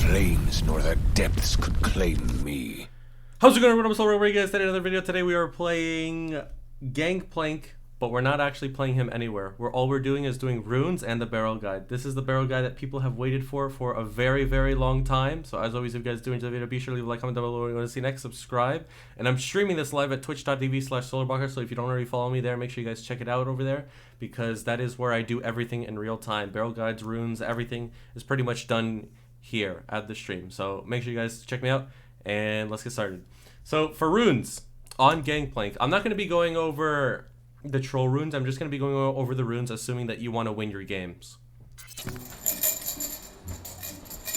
flames nor the depths could claim me. How's it going, everyone? I'm Solarbacca, guys. Today, another video. Today we are playing Gangplank, but we're not actually playing him anywhere. All we're doing is doing runes and the barrel guide. This is the barrel guide that people have waited for a very, very long time. So as always, if you guys do enjoy the video, be sure to leave a like, comment down below what you want to see next, subscribe. And I'm streaming this live at twitch.tv/Solarbacca, so if you don't already follow me there, make sure you guys check it out over there, because that is where I do everything in real time. Barrel guides, runes, everything is pretty much done here at the stream. So make sure you guys check me out, and let's get started. So for runes on Gangplank, I'm not going to be going over the troll runes. I'm just going to be going over the runes, assuming that you want to win your games.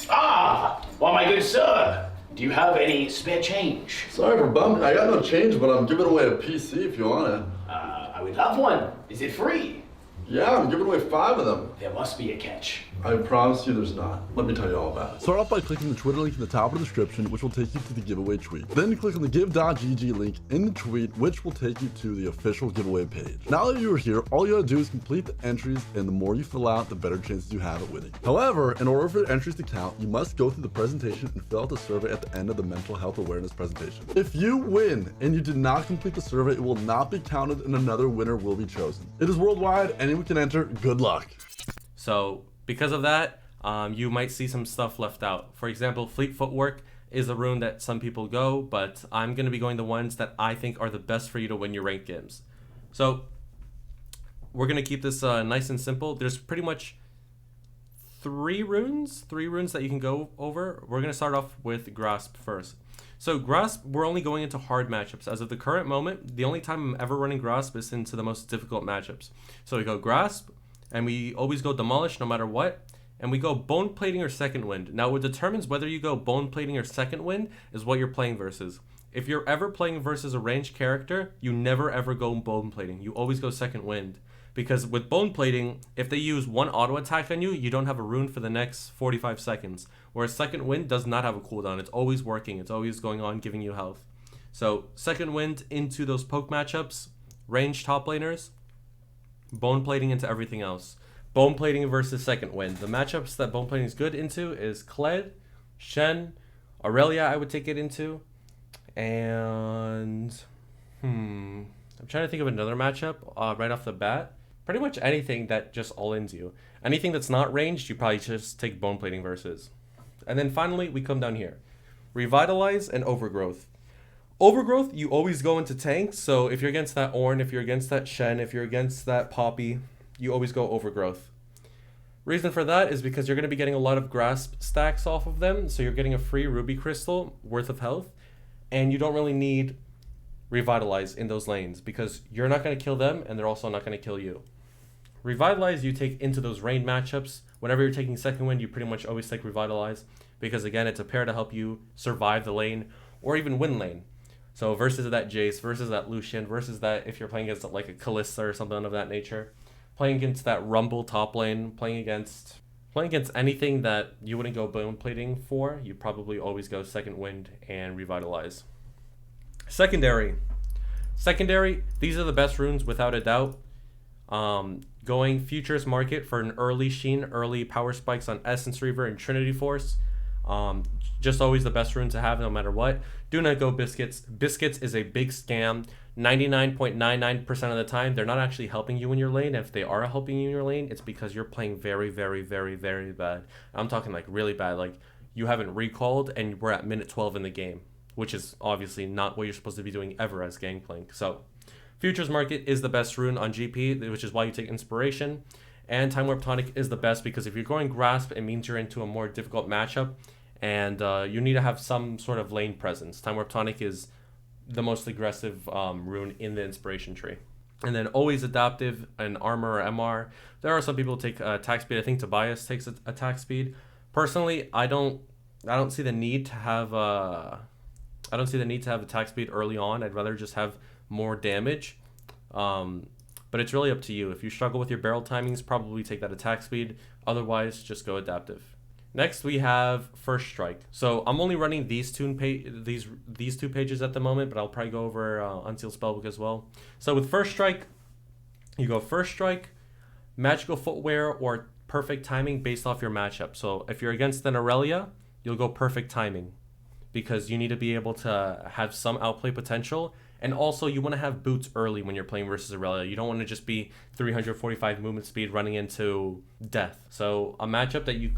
Ah, well, my good sir, do you have any spare change? Sorry for bumping. I got no change, but I'm giving away a PC if you want it. I would love one. Is it free? Yeah, I'm giving away 5 of them. There must be a catch. I promise you there's not. Let me tell you all about it. Start off by clicking the Twitter link in the top of the description, which will take you to the giveaway tweet. Then click on the give.gg link in the tweet, which will take you to the official giveaway page. Now that you are here, all you gotta do is complete the entries, and the more you fill out, the better chances you have at winning. However, in order for the entries to count, you must go through the presentation and fill out the survey at the end of the mental health awareness presentation. If you win and you did not complete the survey, it will not be counted and another winner will be chosen. It is worldwide, anyone can enter. Good luck. So because of that, you might see some stuff left out. For example, Fleet Footwork is a rune that some people go, but I'm going to be going the ones that I think are the best for you to win your ranked games. So we're going to keep this nice and simple. There's pretty much three runes that you can go over. We're going to start off with Grasp first. So Grasp, we're only going into hard matchups. As of the current moment, the only time I'm ever running Grasp is into the most difficult matchups. So we go Grasp, and we always go Demolish no matter what, and we go Bone Plating or Second Wind. Now what determines whether you go Bone Plating or Second Wind is what you're playing versus. If you're ever playing versus a ranged character, you never ever go Bone Plating. You always go Second Wind. Because with Bone Plating, if they use one auto attack on you, you don't have a rune for the next 45 seconds. Whereas Second Wind does not have a cooldown. It's always working. It's always going on, giving you health. So Second Wind into those poke matchups, ranged top laners, Bone Plating into everything else. Bone Plating versus Second Wind. The matchups that Bone Plating is good into is Kled, Shen, Aurelia I would take it into, and I'm trying to think of another matchup right off the bat. Pretty much anything that just all-ins you. Anything that's not ranged, you probably just take Bone Plating versus. And then finally, we come down here. Revitalize and Overgrowth. Overgrowth, you always go into tanks, so if you're against that Ornn, if you're against that Shen, if you're against that Poppy, you always go Overgrowth. Reason for that is because you're going to be getting a lot of Grasp stacks off of them, so you're getting a free Ruby Crystal worth of health, and you don't really need Revitalize in those lanes, because you're not going to kill them, and they're also not going to kill you. Revitalize you take into those rain matchups. Whenever you're taking Second Wind, you pretty much always take Revitalize, because again, it's a pair to help you survive the lane, or even win lane. So versus that Jace, versus that Lucian, versus that if you're playing against like a Kalista or something of that nature, playing against that Rumble top lane, playing against anything that you wouldn't go Bone Plating for, you probably always go Second Wind and Revitalize. Secondary, these are the best runes without a doubt. Going Futures Market for an early Sheen, early power spikes on Essence Reaver and Trinity Force. Just always the best rune to have no matter what. Do not go Biscuits. Biscuits is a big scam. 99.99% of the time, they're not actually helping you in your lane. If they are helping you in your lane, it's because you're playing very, very, very, very bad. I'm talking like really bad. Like you haven't recalled and we're at minute 12 in the game, which is obviously not what you're supposed to be doing ever as Gangplank. So Futures Market is the best rune on GP, which is why you take Inspiration. And Time Warp Tonic is the best because if you're going Grasp, it means you're into a more difficult matchup, and you need to have some sort of lane presence. Time Warp Tonic is the most aggressive rune in the Inspiration tree. And then always adaptive and Armor or MR. There are some people who take attack speed. I think Tobias takes attack speed. Personally, I don't see the need to have attack speed early on. I'd rather just have more damage. But it's really up to you. If you struggle with your barrel timings, probably take that attack speed. Otherwise, just go adaptive. Next, we have First Strike. So I'm only running these two pages at the moment, but I'll probably go over Unsealed Spellbook as well. So with First Strike, you go First Strike, Magical Footwear, or Perfect Timing based off your matchup. So if you're against an Aurelia, you'll go perfect timing, because you need to be able to have some outplay potential. And also, you want to have boots early when you're playing versus Aurelia. You don't want to just be 345 movement speed running into death. So another matchup that you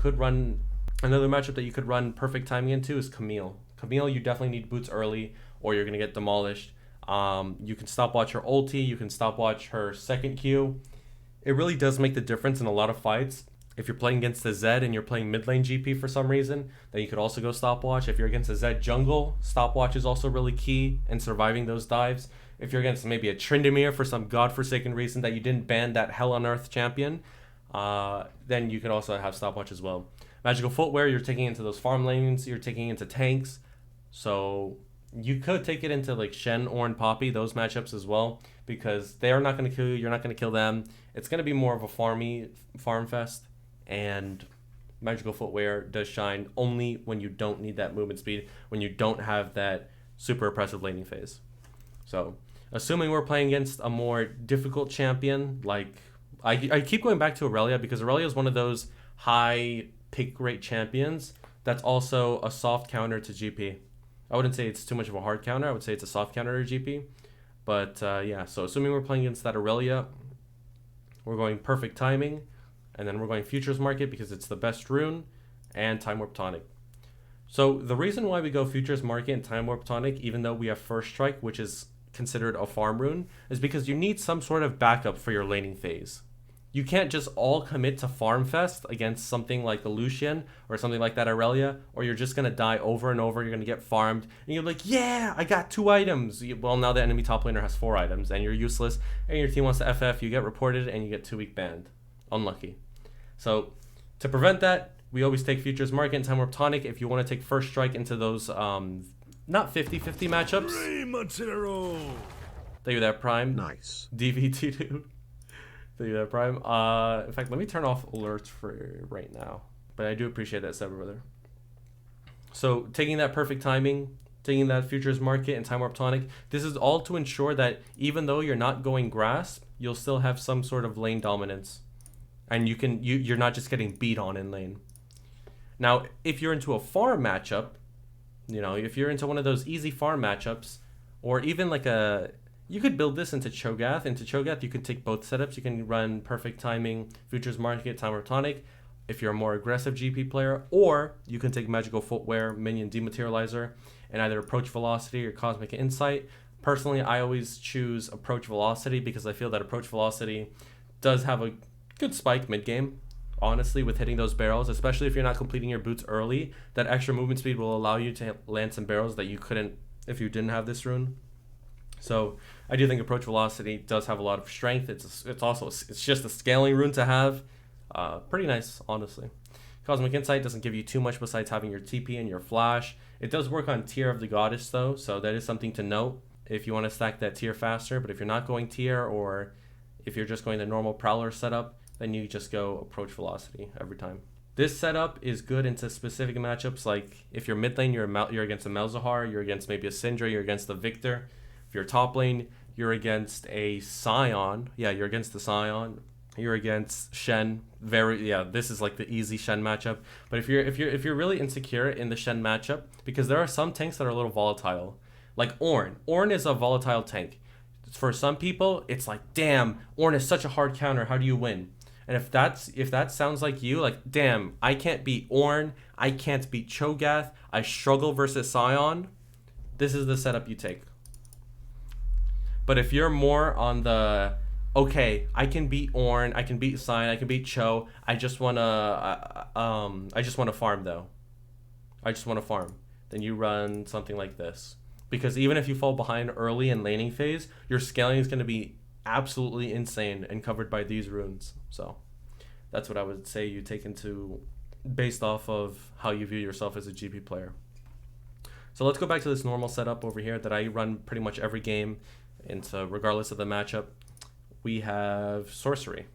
could run perfect timing into is Camille. Camille, you definitely need boots early or you're going to get demolished. You can stopwatch her ulti. You can stopwatch her second Q. It really does make the difference in a lot of fights. If you're playing against the Zed and you're playing mid lane GP for some reason, then you could also go stopwatch. If you're against a Zed jungle, stopwatch is also really key in surviving those dives. If you're against maybe a Tryndamere for some godforsaken reason that you didn't ban that Hell on Earth champion, then you could also have stopwatch as well. Magical footwear, you're taking into those farm lanes, you're taking into tanks. So you could take it into like Shen, Ornn, Poppy, those matchups as well, because they're not going to kill you, you're not going to kill them. It's going to be more of a farm fest. And magical footwear does shine only when you don't need that movement speed, when you don't have that super oppressive laning phase. So assuming we're playing against a more difficult champion, like I keep going back to Aurelia, because Aurelia is one of those high pick rate champions that's also a soft counter to GP. I wouldn't say it's too much of a hard counter, I would say it's a soft counter to GP. But yeah, so assuming we're playing against that Aurelia, we're going perfect timing. And then we're going Futures Market because it's the best rune, and Time Warp Tonic. So the reason why we go Futures Market and Time Warp Tonic, even though we have First Strike, which is considered a farm rune, is because you need some sort of backup for your laning phase. You can't just all commit to Farm Fest against something like the Lucian or something like that Aurelia, or you're just going to die over and over, you're going to get farmed, and you're like, yeah, I got 2 items. Well, now the enemy top laner has 4 items, and you're useless, and your team wants to FF, you get reported, and you get 2-week banned. Unlucky. So to prevent that, we always take Futures Market and Time Warp Tonic if you want to take First Strike into those not 50-50 matchups. 3 months in a row. Thank you that Prime. Nice. DVT dude. Thank you that Prime. In fact, let me turn off alerts for right now. But I do appreciate that, Sever brother. So taking that perfect timing, taking that Futures Market and Time Warp Tonic, this is all to ensure that even though you're not going Grasp, you'll still have some sort of lane dominance. And you're not just getting beat on in lane. Now, if you're into a farm matchup, if you're into one of those easy farm matchups, or even like you could build this into Cho'Gath. Into Cho'Gath, you could take both setups. You can run perfect timing, Futures Market, Time Warp Tonic, if you're a more aggressive GP player, or you can take Magical Footwear, Minion Dematerializer, and either Approach Velocity or Cosmic Insight. Personally, I always choose Approach Velocity because I feel that Approach Velocity does have a good spike mid-game, honestly, with hitting those barrels, especially if you're not completing your boots early. That extra movement speed will allow you to land some barrels that you couldn't if you didn't have this rune. So I do think Approach Velocity does have a lot of strength. It's just a scaling rune to have. Pretty nice, honestly. Cosmic Insight doesn't give you too much besides having your TP and your flash. It does work on tier of the goddess though, so that is something to note if you want to stack that tier faster. But if you're not going tier, or if you're just going the normal Prowler setup, then you just go Approach Velocity every time. This setup is good into specific matchups, like if you're mid lane, you're against a Malzahar, you're against maybe a Syndra, you're against the Victor. If you're top lane, you're against a Sion. Yeah, you're against the Sion. You're against Shen. This is like the easy Shen matchup. But if you're really insecure in the Shen matchup, because there are some tanks that are a little volatile, like Ornn. Ornn is a volatile tank. For some people, it's like, damn, Ornn is such a hard counter. How do you win? And if that sounds like you, like, damn, I can't beat Ornn, I can't beat Cho'Gath, I struggle versus Sion, this is the setup you take. But if you're more on the, okay, I can beat Ornn, I can beat Sion, I can beat Cho, I just wanna farm though. I just wanna farm. Then you run something like this. Because even if you fall behind early in laning phase, your scaling is gonna be absolutely insane and covered by these runes. So that's what I would say you take into based off of how you view yourself as a GP player. So let's go back to this normal setup over here that I run pretty much every game, and so regardless of the matchup. We have Sorcery.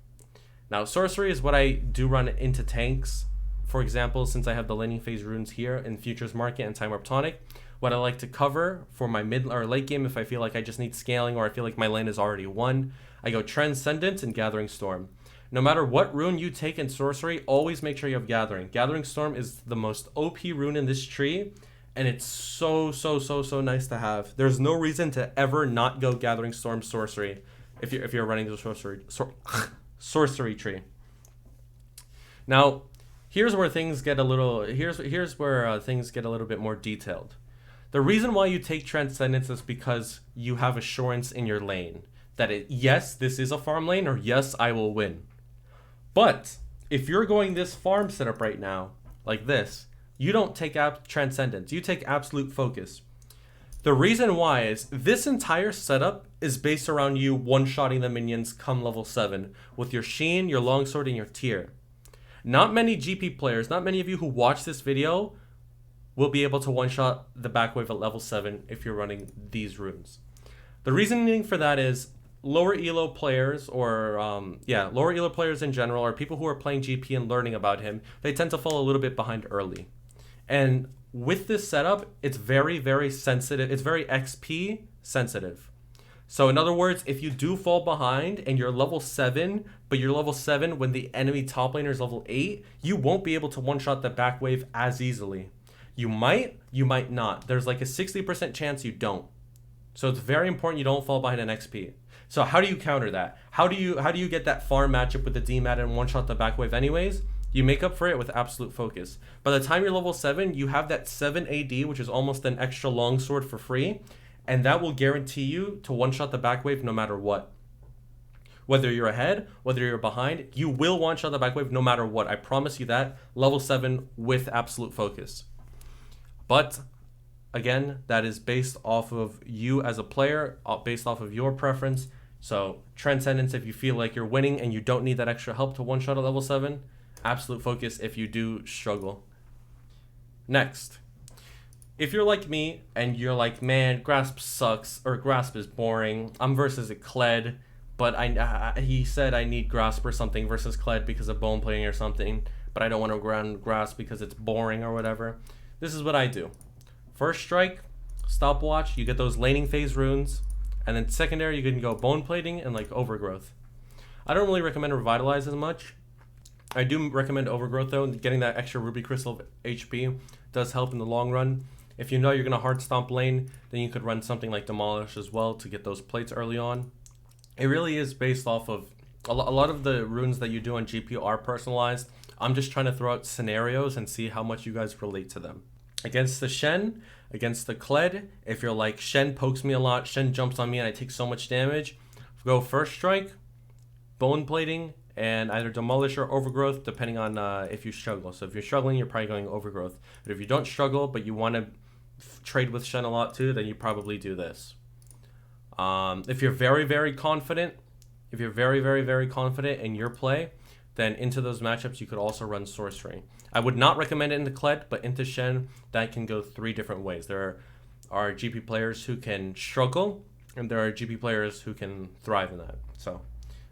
Now Sorcery is what I do run into tanks. For example, since I have the laning phase runes here in Futures Market and Time Warp Tonic, what I like to cover for my mid or late game, if I feel like I just need scaling or I feel like my lane is already won, I go Transcendent and Gathering Storm. No matter what rune you take in Sorcery, always make sure you have Gathering. Gathering Storm is the most OP rune in this tree, and it's so nice to have. There's no reason to ever not go Gathering Storm Sorcery if you're running the Sorcery tree. Now, here's where things get a little things get a little bit more detailed. The reason why you take Transcendence is because you have assurance in your lane that yes, this is a farm lane, or yes, I will win. But if you're going this farm setup right now, like this, you don't take Transcendence, you take Absolute Focus. The reason why is this entire setup is based around you one-shotting the minions come level 7 with your Sheen, your Longsword, and your Tier. Not many GP players, not many of you who watch this video will be able to one-shot the back wave at level 7 if you're running these runes. The reasoning for that is lower elo players, or lower elo players in general, or people who are playing GP and learning about him, they tend to fall a little bit behind early. And with this setup, it's very sensitive. It's very XP sensitive. So in other words, if you do fall behind and you're level 7, but you're level 7 when the enemy top laner is level 8, you won't be able to one-shot the back wave as easily. You might not. There's like a 60% chance you don't. So it's very important you don't fall behind an XP. So how do you counter that? How do you get that farm matchup with the DMAT and one-shot the back wave anyways? You make up for it with Absolute Focus. By the time you're level 7, you have that 7 AD, which is almost an extra longsword for free, and that will guarantee you to one-shot the back wave no matter what. Whether you're ahead, whether you're behind, you will one-shot the back wave no matter what. I promise you that. Level 7 with Absolute Focus. But again, that is based off of you as a player, based off of your preference. So Transcendence if you feel like you're winning and you don't need that extra help to one-shot at level 7. Absolute Focus if you do struggle. Next, if you're like me and you're like, man, Grasp sucks, or Grasp is boring, I'm versus a Kled, but he said I need Grasp or something versus Kled because of bone plating or something, but I don't want to run Grasp because it's boring or whatever. This is what I do. First strike, stopwatch, you get those laning phase runes, and then secondary you can go bone plating and like Overgrowth. I don't really recommend Revitalize as much. I do recommend Overgrowth though, getting that extra Ruby Crystal HP does help in the long run. If you know you're going to hard stomp lane, then you could run something like Demolish as well to get those plates early on. It really is based off of, a lot of the runes that you do on GP are personalized. I'm just trying to throw out scenarios and see how much you guys relate to them. Against the Shen, against the Kled, if you're like, Shen pokes me a lot, Shen jumps on me and I take so much damage, go first strike, bone plating, and either Demolish or Overgrowth, depending on if you struggle. So if you're struggling, you're probably going Overgrowth. But if you don't struggle, but you want to trade with Shen a lot too, then you probably do this. If you're very confident, very confident in your play, then into those matchups, you could also run Sorcery. I would not recommend it into Kled, but into Shen, that can go 3 different ways. There are GP players who can struggle, and there are GP players who can thrive in that. So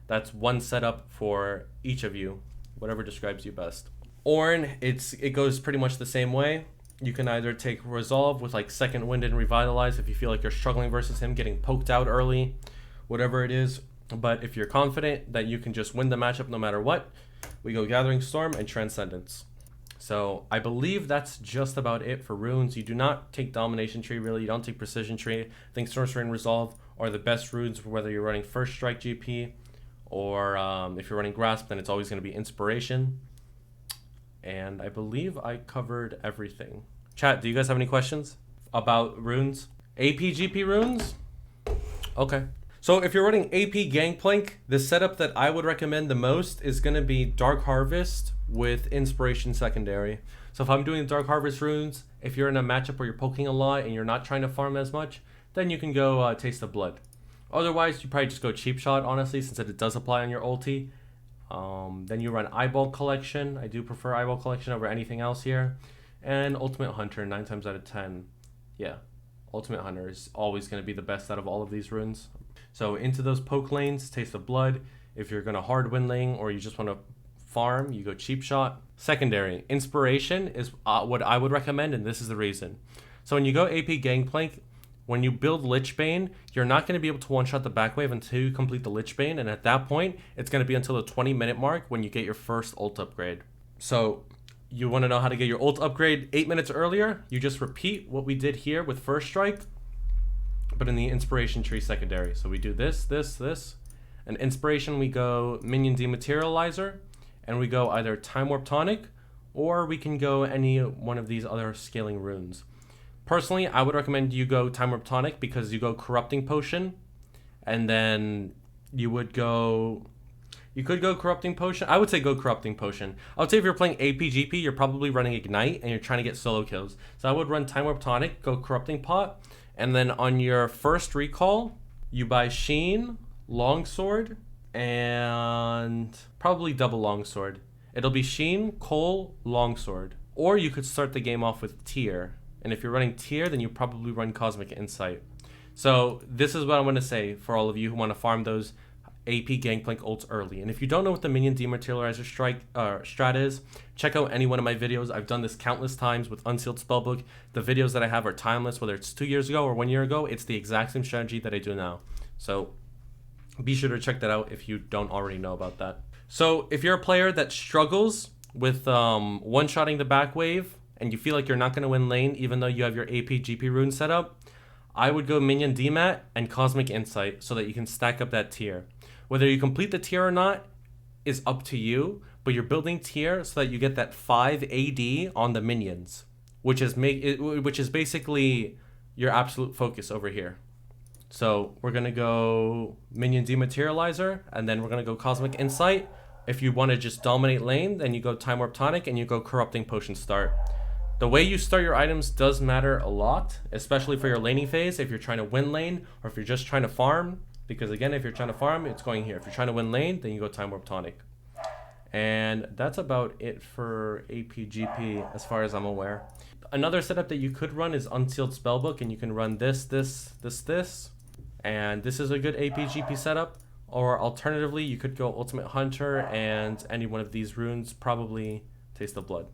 that's one setup for each of you, whatever describes you best. Ornn, it goes pretty much the same way. You can either take Resolve with like Second Wind and Revitalize if you feel like you're struggling versus him, getting poked out early, whatever it is. But if you're confident that you can just win the matchup no matter what, we go Gathering Storm and Transcendence. So I believe that's just about it for runes. You do not take Domination Tree, really. You don't take Precision Tree. I think Sorcery and Resolve are the best runes for whether you're running First Strike GP or if you're running Grasp, then it's always going to be Inspiration. And I believe I covered everything. Chat, do you guys have any questions about runes? AP GP runes? Okay. So if you're running AP Gangplank, the setup that I would recommend the most is going to be Dark Harvest with Inspiration secondary. So if I'm doing Dark Harvest runes, if you're in a matchup where you're poking a lot and you're not trying to farm as much, then you can go Taste of Blood. Otherwise, you probably just go Cheap Shot, honestly, since it does apply on your ulti. Then you run Eyeball Collection. I do prefer Eyeball Collection over anything else here. And Ultimate Hunter, 9 times out of 10. Yeah, Ultimate Hunter is always going to be the best out of all of these runes. So into those poke lanes, Taste of Blood. If you're going to hard win lane or you just want to farm, you go Cheap Shot. Secondary, Inspiration is what I would recommend, and this is the reason. So when you go AP Gangplank, when you build Lich Bane, you're not going to be able to one-shot the back wave until you complete the Lich Bane, and at that point, it's going to be until the 20-minute mark when you get your first ult upgrade. So you want to know how to get your ult upgrade 8 minutes earlier? You just repeat what we did here with First Strike, but in the Inspiration Tree secondary. So we do this, this, this, and Inspiration we go Minion Dematerializer, and we go either Time Warp Tonic, or we can go any one of these other scaling runes. Personally, I would recommend you go Time Warp Tonic because you go Corrupting Potion, and then you could go Corrupting Potion. I would say go Corrupting Potion. I would say if you're playing APGP, you're probably running Ignite and you're trying to get solo kills. So I would run Time Warp Tonic, go Corrupting Pot, and then on your first recall, you buy Sheen, Longsword, and probably double Longsword. It'll be Sheen, Cole, Longsword. Or you could start the game off with Tier. And if you're running Tier, then you probably run Cosmic Insight. So this is what I'm going to say for all of you who want to farm those AP Gangplank ults early. And if you don't know what the Minion Dematerializer strat is, check out any one of my videos. I've done this countless times with Unsealed Spellbook. The videos that I have are timeless, whether it's 2 years ago or 1 year ago. It's the exact same strategy that I do now. So be sure to check that out if you don't already know about that. So if you're a player that struggles with one-shotting the back wave and you feel like you're not going to win lane even though you have your AP GP rune set up, I would go Minion Demat and Cosmic Insight so that you can stack up that tier. Whether you complete the tier or not is up to you, but you're building tier so that you get that 5 AD on the minions, which is basically your absolute focus over here. So we're going to go Minion Dematerializer, and then we're going to go Cosmic Insight. If you want to just dominate lane, then you go Time Warp Tonic and you go Corrupting Potion start. The way you start your items does matter a lot, especially for your laning phase, if you're trying to win lane or if you're just trying to farm. Because again, if you're trying to farm, it's going here. If you're trying to win lane, then you go Time Warp Tonic. And that's about it for APGP as far as I'm aware. Another setup that you could run is Unsealed Spellbook, and you can run this, this, this, this. And this is a good APGP setup. Or alternatively, you could go Ultimate Hunter and any one of these runes, probably Taste of Blood.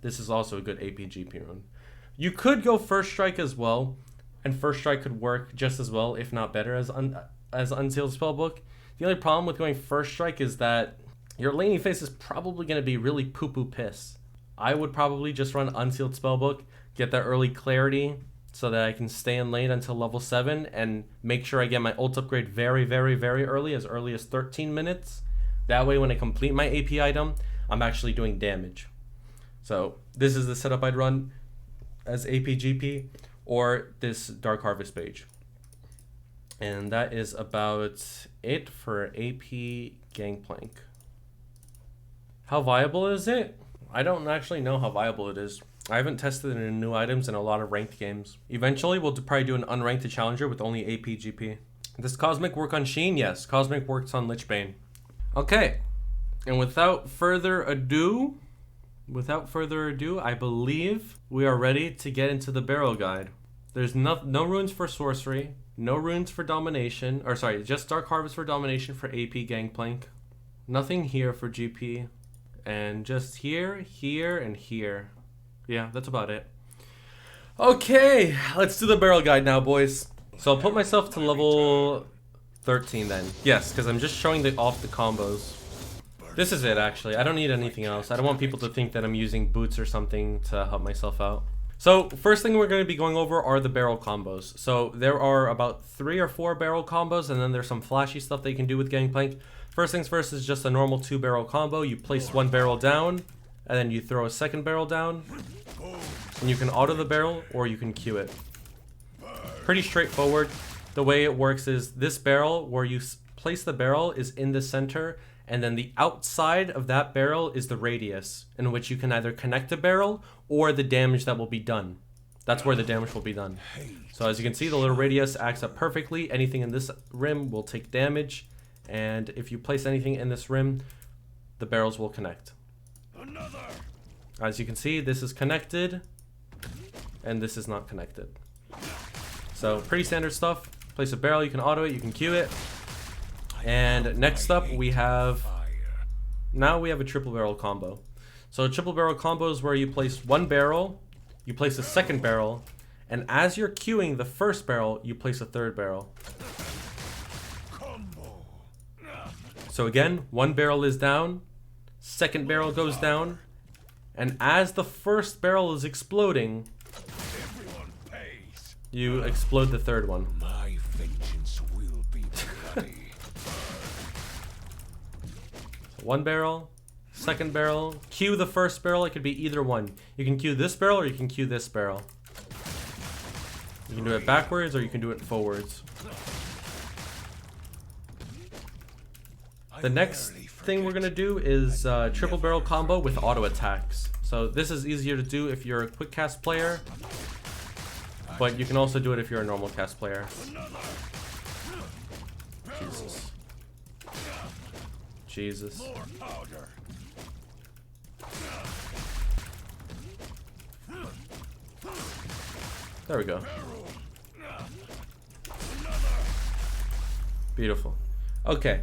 This is also a good APGP rune. You could go First Strike as well, and First Strike could work just as well, if not better, as Unsealed Spellbook. The only problem with going First Strike is that your laning phase is probably going to be really poo-poo piss. I would probably just run Unsealed Spellbook, get that early clarity, so that I can stay in lane until level 7 and make sure I get my ult upgrade very, very, very early as 13 minutes. That way when I complete my AP item, I'm actually doing damage. So this is the setup I'd run as APGP or this Dark Harvest page. And that is about it for AP Gangplank. How viable is it? I don't actually know how viable it is. I haven't tested it in new items in a lot of ranked games. Eventually, we'll probably do an unranked challenger with only APGP. Does Cosmic work on Sheen? Yes, Cosmic works on Lich Bane. Okay, and without further ado, I believe we are ready to get into the barrel guide. There's no runes for Sorcery, no runes for Domination, or sorry, just Dark Harvest for Domination for AP Gangplank. Nothing here for GP, and just here, here, and here. Yeah, that's about it. Okay, let's do the barrel guide now, boys. So I'll put myself to level 13 then. Yes, because I'm just showing off the combos. This is it, actually. I don't need anything else. I don't want people to think that I'm using boots or something to help myself out. So first thing we're going to be going over are the barrel combos. So there are about 3 or 4 barrel combos, and then there's some flashy stuff that you can do with Gangplank. First things first is just a normal 2 barrel combo. You place 1 barrel down, and then you throw a 2nd barrel down. And you can auto the barrel or you can queue it. Pretty straightforward. The way it works is this barrel, where you place the barrel, is in the center, and then the outside of that barrel is the radius in which you can either connect the barrel or the damage that will be done. That's where the damage will be done. So as you can see, the little radius acts up perfectly. Anything in this rim will take damage, and if you place anything in this rim, the barrels will connect. As you can see, this is connected, and this is not connected. So pretty standard stuff. Place a barrel, you can auto it, you can queue it. And next up we have a triple barrel combo. So a triple barrel combo is where you place 1 barrel, you place a 2nd barrel, And as you're queuing the first barrel, you place a third barrel. So again, one barrel is down, second barrel goes down, and as the first barrel is exploding, you explode the third one. My vengeance will be bloody. One barrel, second barrel, queue the first barrel. It could be either one. You can queue this barrel or you can queue this barrel. You can do it backwards or you can do it forwards. The next thing we're gonna do is triple barrel combo with auto attacks. So this is easier to do if you're a quick cast player, but you can also do it if you're a normal cast player. Jesus. Jesus. There we go. Beautiful. Okay.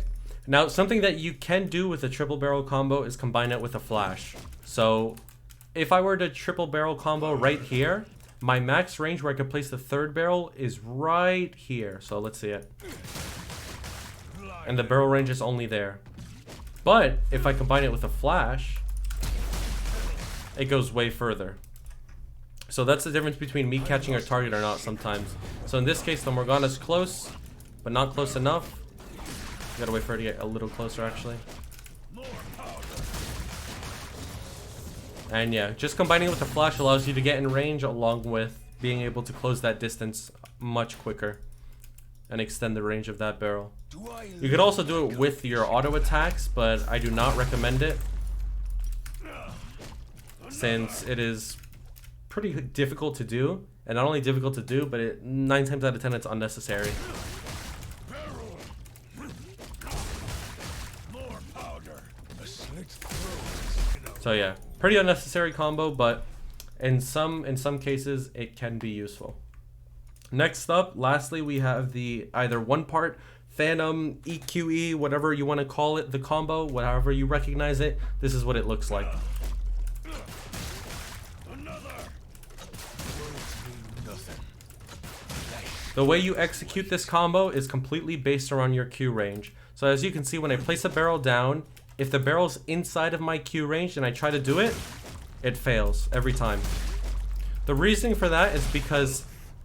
Now, something that you can do with a triple barrel combo is combine it with a flash. So, if I were to triple barrel combo right here, my max range where I could place the third barrel is right here. So, let's see it. And the barrel range is only there. But, if I combine it with a flash, it goes way further. So that's the difference between me catching a target or not sometimes. So in this case, the Morgana's close, but not close enough. You gotta wait for her to get a little closer, actually. And yeah, just combining it with the flash allows you to get in range along with being able to close that distance much quicker and extend the range of that barrel. You could also do it with your auto attacks, but I do not recommend it since it is pretty difficult to do, and not only difficult to do, but 9 times out of 10 it's unnecessary. So yeah, pretty unnecessary combo, but in some cases it can be useful. Next up, lastly, we have the either one part Phantom, EQE, whatever you want to call it, the combo, whatever you recognize it. This is what it looks like. The way you execute this combo is completely based around your Q range. So as you can see, when I place a barrel down, if the barrel's inside of my Q range and I try to do it, it fails every time. The reasoning for that is because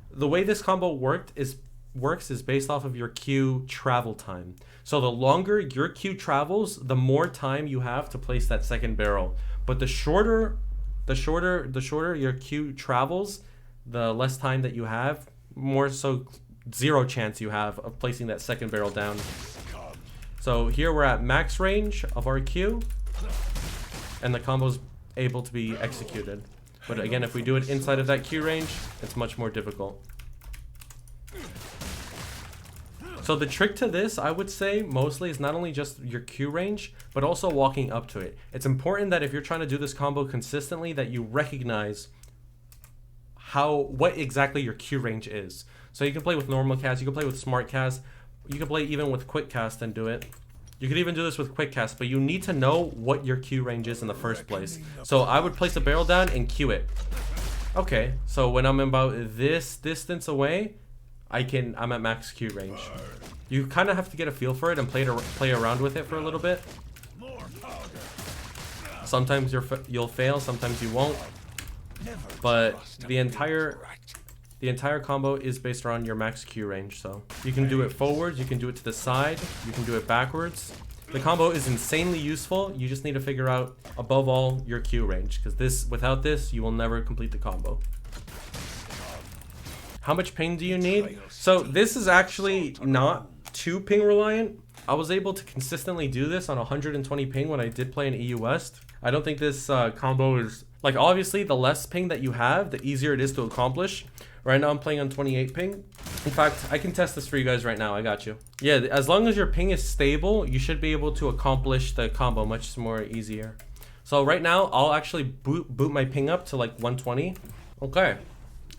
the way this combo works is based off of your Q travel time. So the longer your Q travels, the more time you have to place that second barrel. But the shorter your Q travels, the less time that you have, more so zero chance you have of placing that second barrel down. So here we're at max range of our Q, and the combo's able to be executed. But again, if we do it inside of that Q range, it's much more difficult. So the trick to this, I would say, mostly is not only just your Q range, but also walking up to it. It's important that if you're trying to do this combo consistently, that you recognize what exactly your Q range is. So you can play with normal cast, you can play with smart cast, you can play even with quick cast and do it. You could even do this with quick cast, but you need to know what your Q range is in the first place. So I would place a barrel down and Q it. Okay, so when I'm about this distance away, I'm at max Q range. You kind of have to get a feel for it and play around with it for a little bit. Sometimes you'll fail, sometimes you won't. But the entire combo is based around your max Q range. So you can do it forwards, you can do it to the side, you can do it backwards. The combo is insanely useful. You just need to figure out, above all, your Q range, because without this, you will never complete the combo. How much ping do you need? So this is actually not too ping reliant. I was able to consistently do this on 120 ping when I did play in EU West. I don't think this combo is, like, obviously the less ping that you have, the easier it is to accomplish. Right now I'm playing on 28 ping. In fact, I can test this for you guys right now. I got you. Yeah, as long as your ping is stable, you should be able to accomplish the combo much more easier. So right now, I'll actually boot my ping up to like 120. Okay,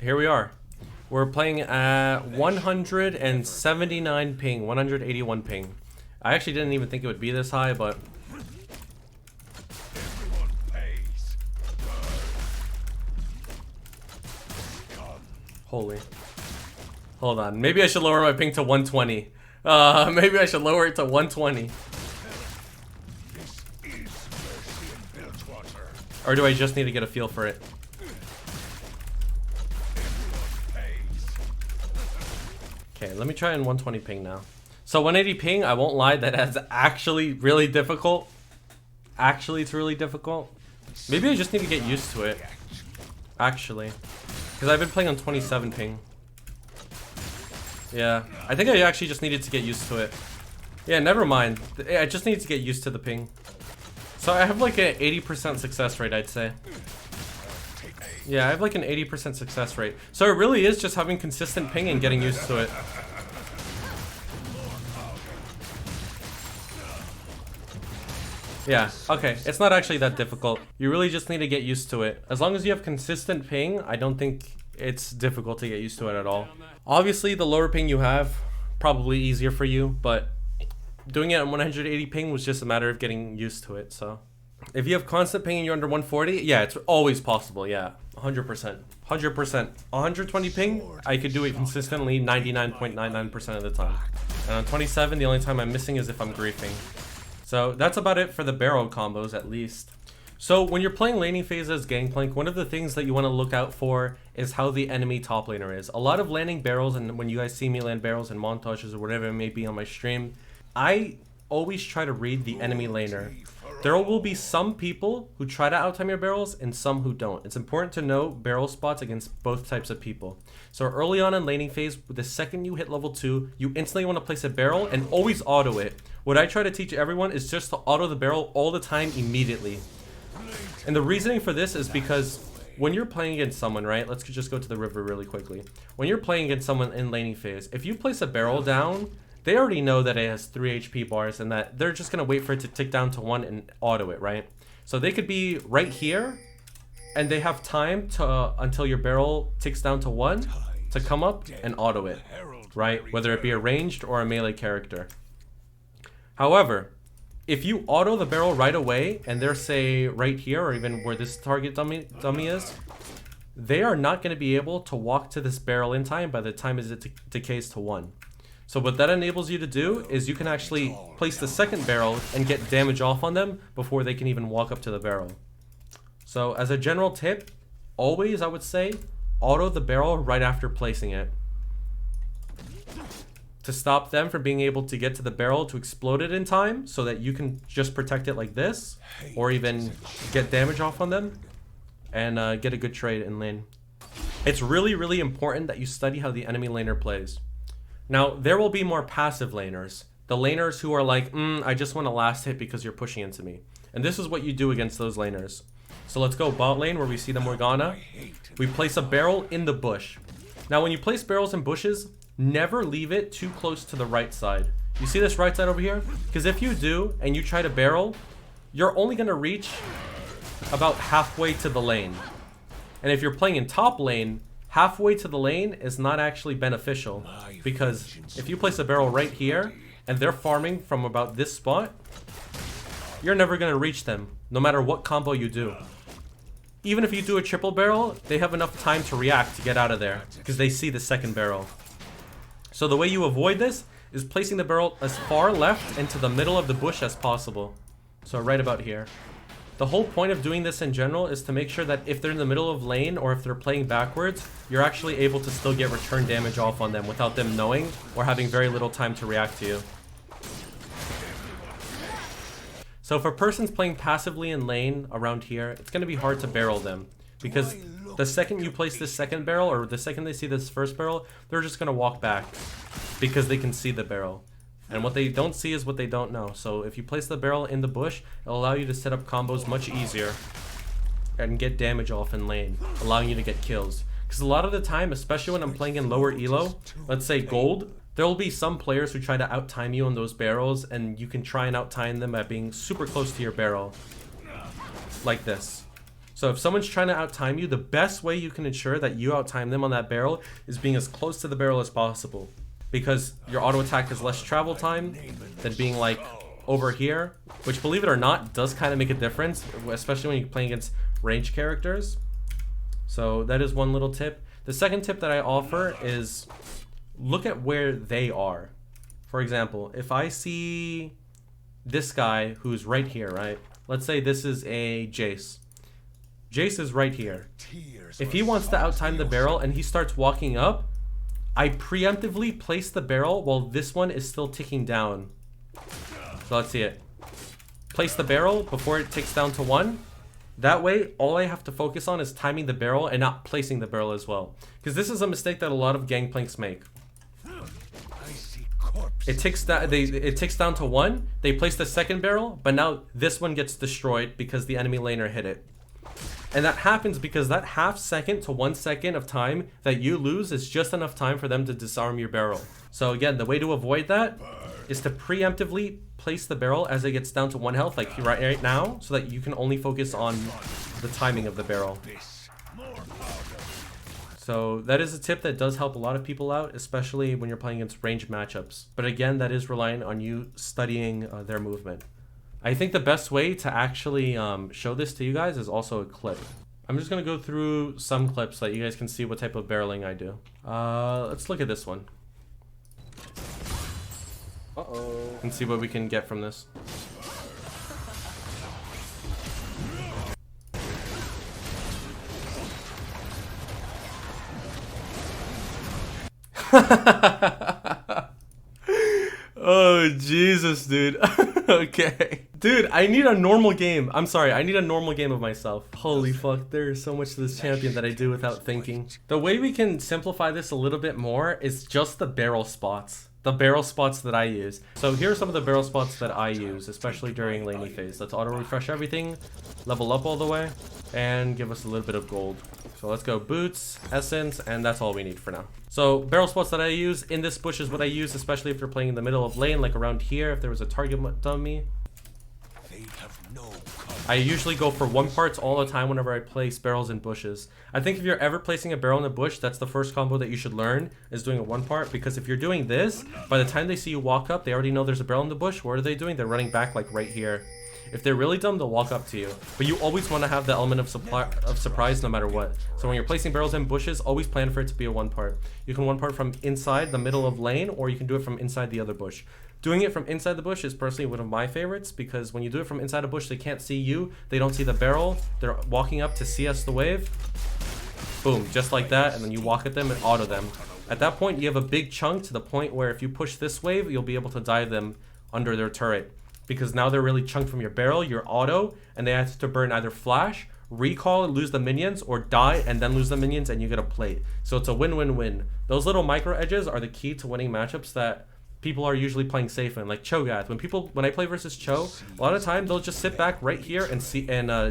here we are. We're playing at 179 ping, 181 ping. I actually didn't even think it would be this high, but Holy. Hold on. Maybe I should lower my ping to 120. Maybe I should lower it to 120. Or do I just need to get a feel for it? Okay, let me try in 120 ping now. So 180 ping, I won't lie, that is actually really difficult. Actually, it's really difficult. Maybe I just need to get used to it. Actually. Because I've been playing on 27 ping. Yeah, I think I actually just needed to get used to it. Yeah, never mind. I just need to get used to the ping. So I have like an 80% success rate, I'd say. Yeah, I have like an 80% success rate. So it really is just having consistent ping and getting used to it. Yeah, okay, it's not actually that difficult. You really just need to get used to it. As long as you have consistent ping, I don't think it's difficult to get used to it at all. Obviously, the lower ping you have, probably easier for you, but doing it at 180 ping was just a matter of getting used to it, so. If you have constant ping and you're under 140, yeah, it's always possible, yeah. 100%. 100%. 120 ping, I could do it consistently 99.99% of the time. And on 27, the only time I'm missing is if I'm griefing. So that's about it for the barrel combos, at least. So when you're playing laning phase as Gangplank, one of the things that you want to look out for is how the enemy top laner is. A lot of landing barrels, and when you guys see me land barrels and montages or whatever it may be on my stream, I always try to read the enemy laner. There will be some people who try to outtime your barrels and some who don't. It's important to know barrel spots against both types of people. So early on in laning phase, the second you hit level 2, you instantly want to place a barrel and always auto it. What I try to teach everyone is just to auto the barrel all the time immediately. And the reasoning for this is because when you're playing against someone, right? Let's just go to the river really quickly. When you're playing against someone in laning phase, if you place a barrel down, they already know that it has 3 HP bars and that they're just going to wait for it to tick down to 1 and auto it, right? So they could be right here and they have time to until your barrel ticks down to 1 to come up and auto it, right? Whether it be a ranged or a melee character. However, if you auto the barrel right away and they're, say, right here or even where this target dummy is, they are not going to be able to walk to this barrel in time by the time it decays to 1. So what that enables you to do is you can actually place the second barrel and get damage off on them before they can even walk up to the barrel. So as a general tip, always I would say auto the barrel right after placing it, to stop them from being able to get to the barrel to explode it in time so that you can just protect it like this or even get damage off on them and get a good trade in lane. It's really, really important that you study how the enemy laner plays. Now, there will be more passive laners. The laners who are like, I just want a last hit because you're pushing into me. And this is what you do against those laners. So let's go bot lane where we see the Morgana. We place a barrel in the bush. Now, when you place barrels in bushes, never leave it too close to the right side. You see this right side over here? Because if you do and you try to barrel, you're only going to reach about halfway to the lane. And if you're playing in top lane, halfway to the lane is not actually beneficial, because if you place a barrel right here and they're farming from about this spot, you're never going to reach them, no matter what combo you do. Even if you do a triple barrel, they have enough time to react to get out of there, because they see the second barrel. So the way you avoid this is placing the barrel as far left into the middle of the bush as possible. So right about here. The whole point of doing this in general is to make sure that if they're in the middle of lane or if they're playing backwards, you're actually able to still get return damage off on them without them knowing or having very little time to react to you. So if a person's playing passively in lane around here, it's going to be hard to barrel them, because the second you place this second barrel or the second they see this first barrel, they're just going to walk back because they can see the barrel. And what they don't see is what they don't know. So if you place the barrel in the bush, it'll allow you to set up combos much easier and get damage off in lane, allowing you to get kills. Because a lot of the time, especially when I'm playing in lower elo, let's say gold, there will be some players who try to outtime you on those barrels, and you can try and outtime them by being super close to your barrel. Like this. So if someone's trying to outtime you, the best way you can ensure that you outtime them on that barrel is being as close to the barrel as possible. Because your auto attack has less travel time than being like over here, which, believe it or not, does kind of make a difference, especially when you're playing against ranged characters. So that is one little tip. The second tip that I offer is look at where they are. For example, if I see this guy who's right here, right? Let's say this is a Jace. Jace is right here. If he wants to outtime the barrel and he starts walking up, I preemptively place the barrel while this one is still ticking down. So let's see it. Place the barrel before it ticks down to 1. That way, all I have to focus on is timing the barrel and not placing the barrel as well. Because this is a mistake that a lot of Gangplanks make. It ticks down to 1. They place the second barrel, but now this one gets destroyed because the enemy laner hit it. And that happens because that half second to 1 second of time that you lose is just enough time for them to disarm your barrel. So again, the way to avoid that is to preemptively place the barrel as it gets down to 1 health, like right now, so that you can only focus on the timing of the barrel. So that is a tip that does help a lot of people out, especially when you're playing against ranged matchups. But again, that is relying on you studying their movement. I think the best way to actually show this to you guys is also a clip. I'm just going to go through some clips so that you guys can see what type of barreling I do. Let's look at this one. Uh-oh. And see what we can get from this. Oh, Jesus, dude. Okay. Dude, I need a normal game. I'm sorry, I need a normal game of myself. Holy fuck, there is so much to this champion that I do without thinking. The way we can simplify this a little bit more is just the barrel spots. The barrel spots that I use. So here are some of the barrel spots that I use, especially during laney phase. Let's auto refresh everything, level up all the way, and give us a little bit of gold. So let's go boots, essence, and that's all we need for now. So barrel spots that I use in this bush is what I use, especially if you're playing in the middle of lane, like around here, if there was a target on me. I usually go for 1 parts all the time whenever I place barrels in bushes. I think if you're ever placing a barrel in a bush, that's the first combo that you should learn, is doing a 1 part, because if you're doing this, by the time they see you walk up, they already know there's a barrel in the bush. What are they doing? They're running back like right here. If they're really dumb, they'll walk up to you. But you always want to have the element of surprise no matter what. So when you're placing barrels in bushes, always plan for it to be a 1 part. You can 1 part from inside the middle of lane, or you can do it from inside the other bush. Doing it from inside the bush is personally one of my favorites, because when you do it from inside a bush, they can't see you. They don't see the barrel. They're walking up to CS the wave. Boom, just like that. And then you walk at them and auto them. At that point, you have a big chunk to the point where if you push this wave, you'll be able to dive them under their turret. Because now they're really chunked from your barrel, your auto, and they have to burn either flash, recall and lose the minions, or die and then lose the minions and you get a plate. So it's a win-win-win. Those little micro edges are the key to winning matchups that people are usually playing safe in, like Cho'Gath. When I play versus Cho, a lot of time they'll just sit back right here and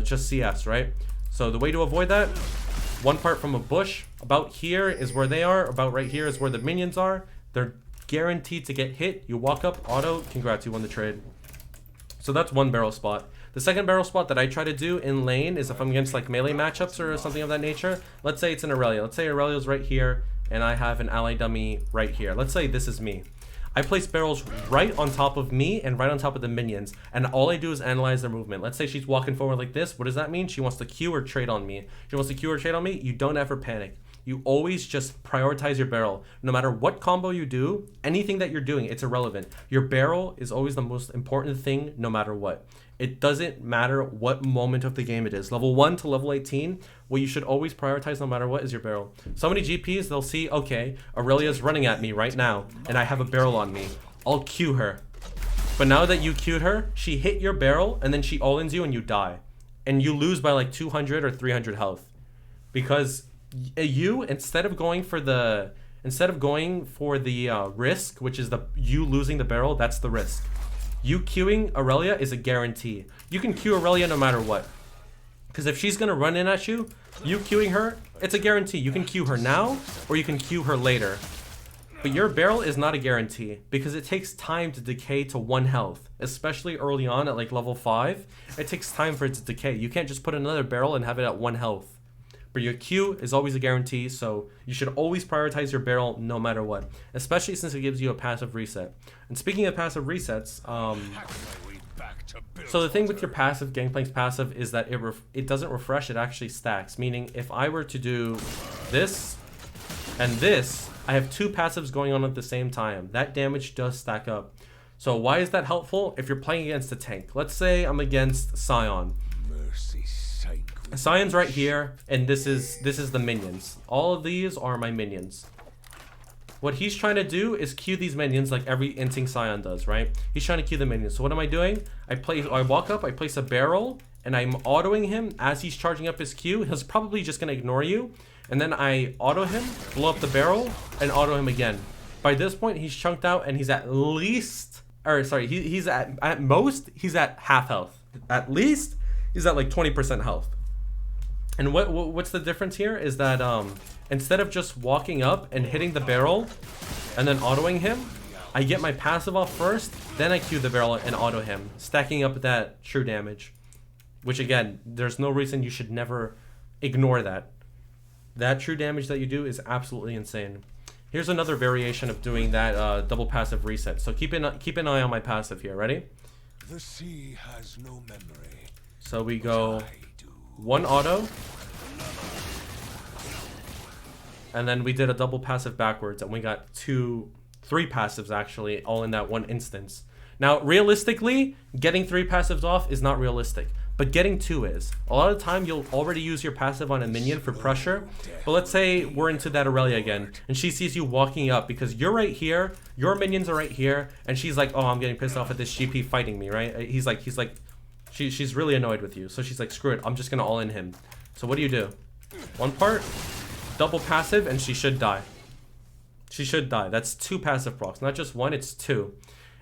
just CS, right? So the way to avoid that, 1 part from a bush, about here is where they are, about right here is where the minions are. They're guaranteed to get hit. You walk up, auto, congrats, you won the trade. So that's 1 barrel spot. The second barrel spot that I try to do in lane is if I'm against like melee matchups or something of that nature. Let's say it's an Aurelia. Let's say Aurelia's right here and I have an ally dummy right here. Let's say this is me. I place barrels right on top of me and right on top of the minions, and all I do is analyze their movement. Let's say she's walking forward like this. What does that mean? She wants to Q or trade on me. She wants to Q or trade on me. You don't ever panic. You always just prioritize your barrel. No matter what combo you do, anything that you're doing, it's irrelevant. Your barrel is always the most important thing no matter what. It doesn't matter what moment of the game it is. Level 1 to level 18, what you should always prioritize no matter what is your barrel. So many GPs, they'll see, okay, Aurelia's running at me right now, and I have a barrel on me. I'll Q her. But now that you Q'd her, she hit your barrel, and then she all-ins you and you die. And you lose by like 200 or 300 health. Because you, instead of going for the risk, which is you losing the barrel, that's the risk. You queuing Aurelia is a guarantee. You can queue Aurelia no matter what. Because if she's going to run in at you, you queuing her, it's a guarantee. You can queue her now, or you can queue her later. But your barrel is not a guarantee, because it takes time to decay to 1 health. Especially early on at like level 5, it takes time for it to decay. You can't just put another barrel and have it at 1 health. But your Q is always a guarantee, so you should always prioritize your barrel no matter what, especially since it gives you a passive reset. And speaking of passive resets, So the thing with your passive, Gangplank's passive, is that it doesn't refresh, it actually stacks. Meaning, if I were to do this and this, I have 2 passives going on at the same time. That damage does stack up. So why is that helpful? If you're playing against a tank. Let's say I'm against Scion. Scion's right here, and this is the minions. All of these are my minions. What he's trying to do is queue these minions like every inting Scion does, right? He's trying to queue the minions. So what am I doing? I walk up, I place a barrel, and I'm autoing him as he's charging up his Q. He's probably just gonna ignore you. And then I auto him, blow up the barrel, and auto him again. By this point, he's chunked out, and he's at least, or sorry, he's at most, he's at half health. At least, he's at like 20% health. And what's the difference here is that instead of just walking up and hitting the barrel and then autoing him, I get my passive off first, then I Q the barrel and auto him, stacking up that true damage. Which again, there's no reason you should never ignore that. That true damage that you do is absolutely insane. Here's another variation of doing that double passive reset. So keep an eye on my passive here. Ready? The sea has no memory. So we go 1 auto, and then we did a double passive backwards, and we got 3 passives actually, all in that one instance. Now, realistically, getting 3 passives off is not realistic, but getting 2 is. A lot of the time, you'll already use your passive on a minion for pressure, but let's say we're into that Aurelia again, and she sees you walking up because you're right here, your minions are right here, and she's like, oh, I'm getting pissed off at this GP fighting me, right? He's like, she's really annoyed with you, so she's like, screw it, I'm just gonna all in him. So what do? 1 part, double passive, and she should die. She should die. That's 2 passive procs, not just 1, it's 2.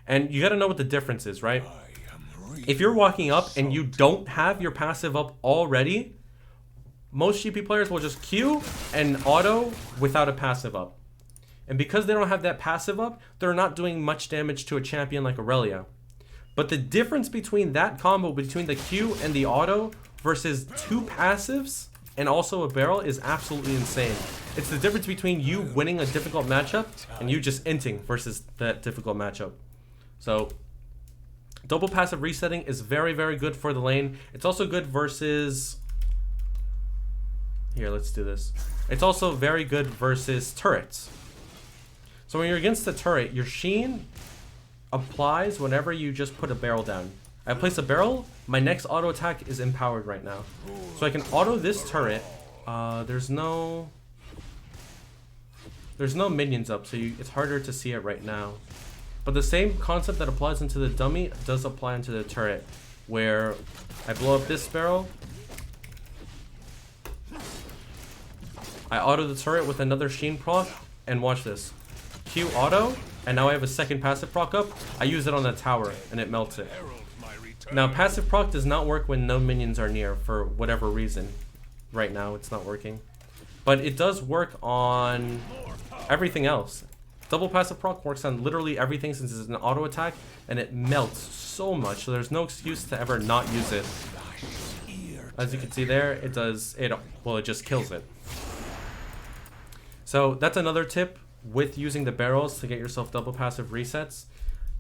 And you gotta know what the difference is, right? If you're walking up and you don't have your passive up already, most GP players will just Q and auto without a passive up. And because they don't have that passive up, they're not doing much damage to a champion like Aurelia. But the difference between that combo, between the Q and the auto versus 2 passives and also a barrel, is absolutely insane. It's the difference between you winning a difficult matchup and you just inting versus that difficult matchup. So double passive resetting is very, very good for the lane. It's also good versus... Here, let's do this. It's also very good versus turrets. So when you're against the turret, your Sheen applies whenever you just put a barrel down. I place a barrel, my next auto attack is empowered right now. So I can auto this turret. There's no minions up, so it's harder to see it right now. But the same concept that applies into the dummy does apply into the turret, where I blow up this barrel, I auto the turret with another Sheen proc, and watch this. Q auto, and now I have a second passive proc up. I use it on the tower, and it melts it. Now, passive proc does not work when no minions are near, for whatever reason. Right now, it's not working. But it does work on everything else. Double passive proc works on literally everything since it's an auto attack, and it melts so much, so there's no excuse to ever not use it. As you can see there, it just kills it. So that's another tip with using the barrels to get yourself double passive resets.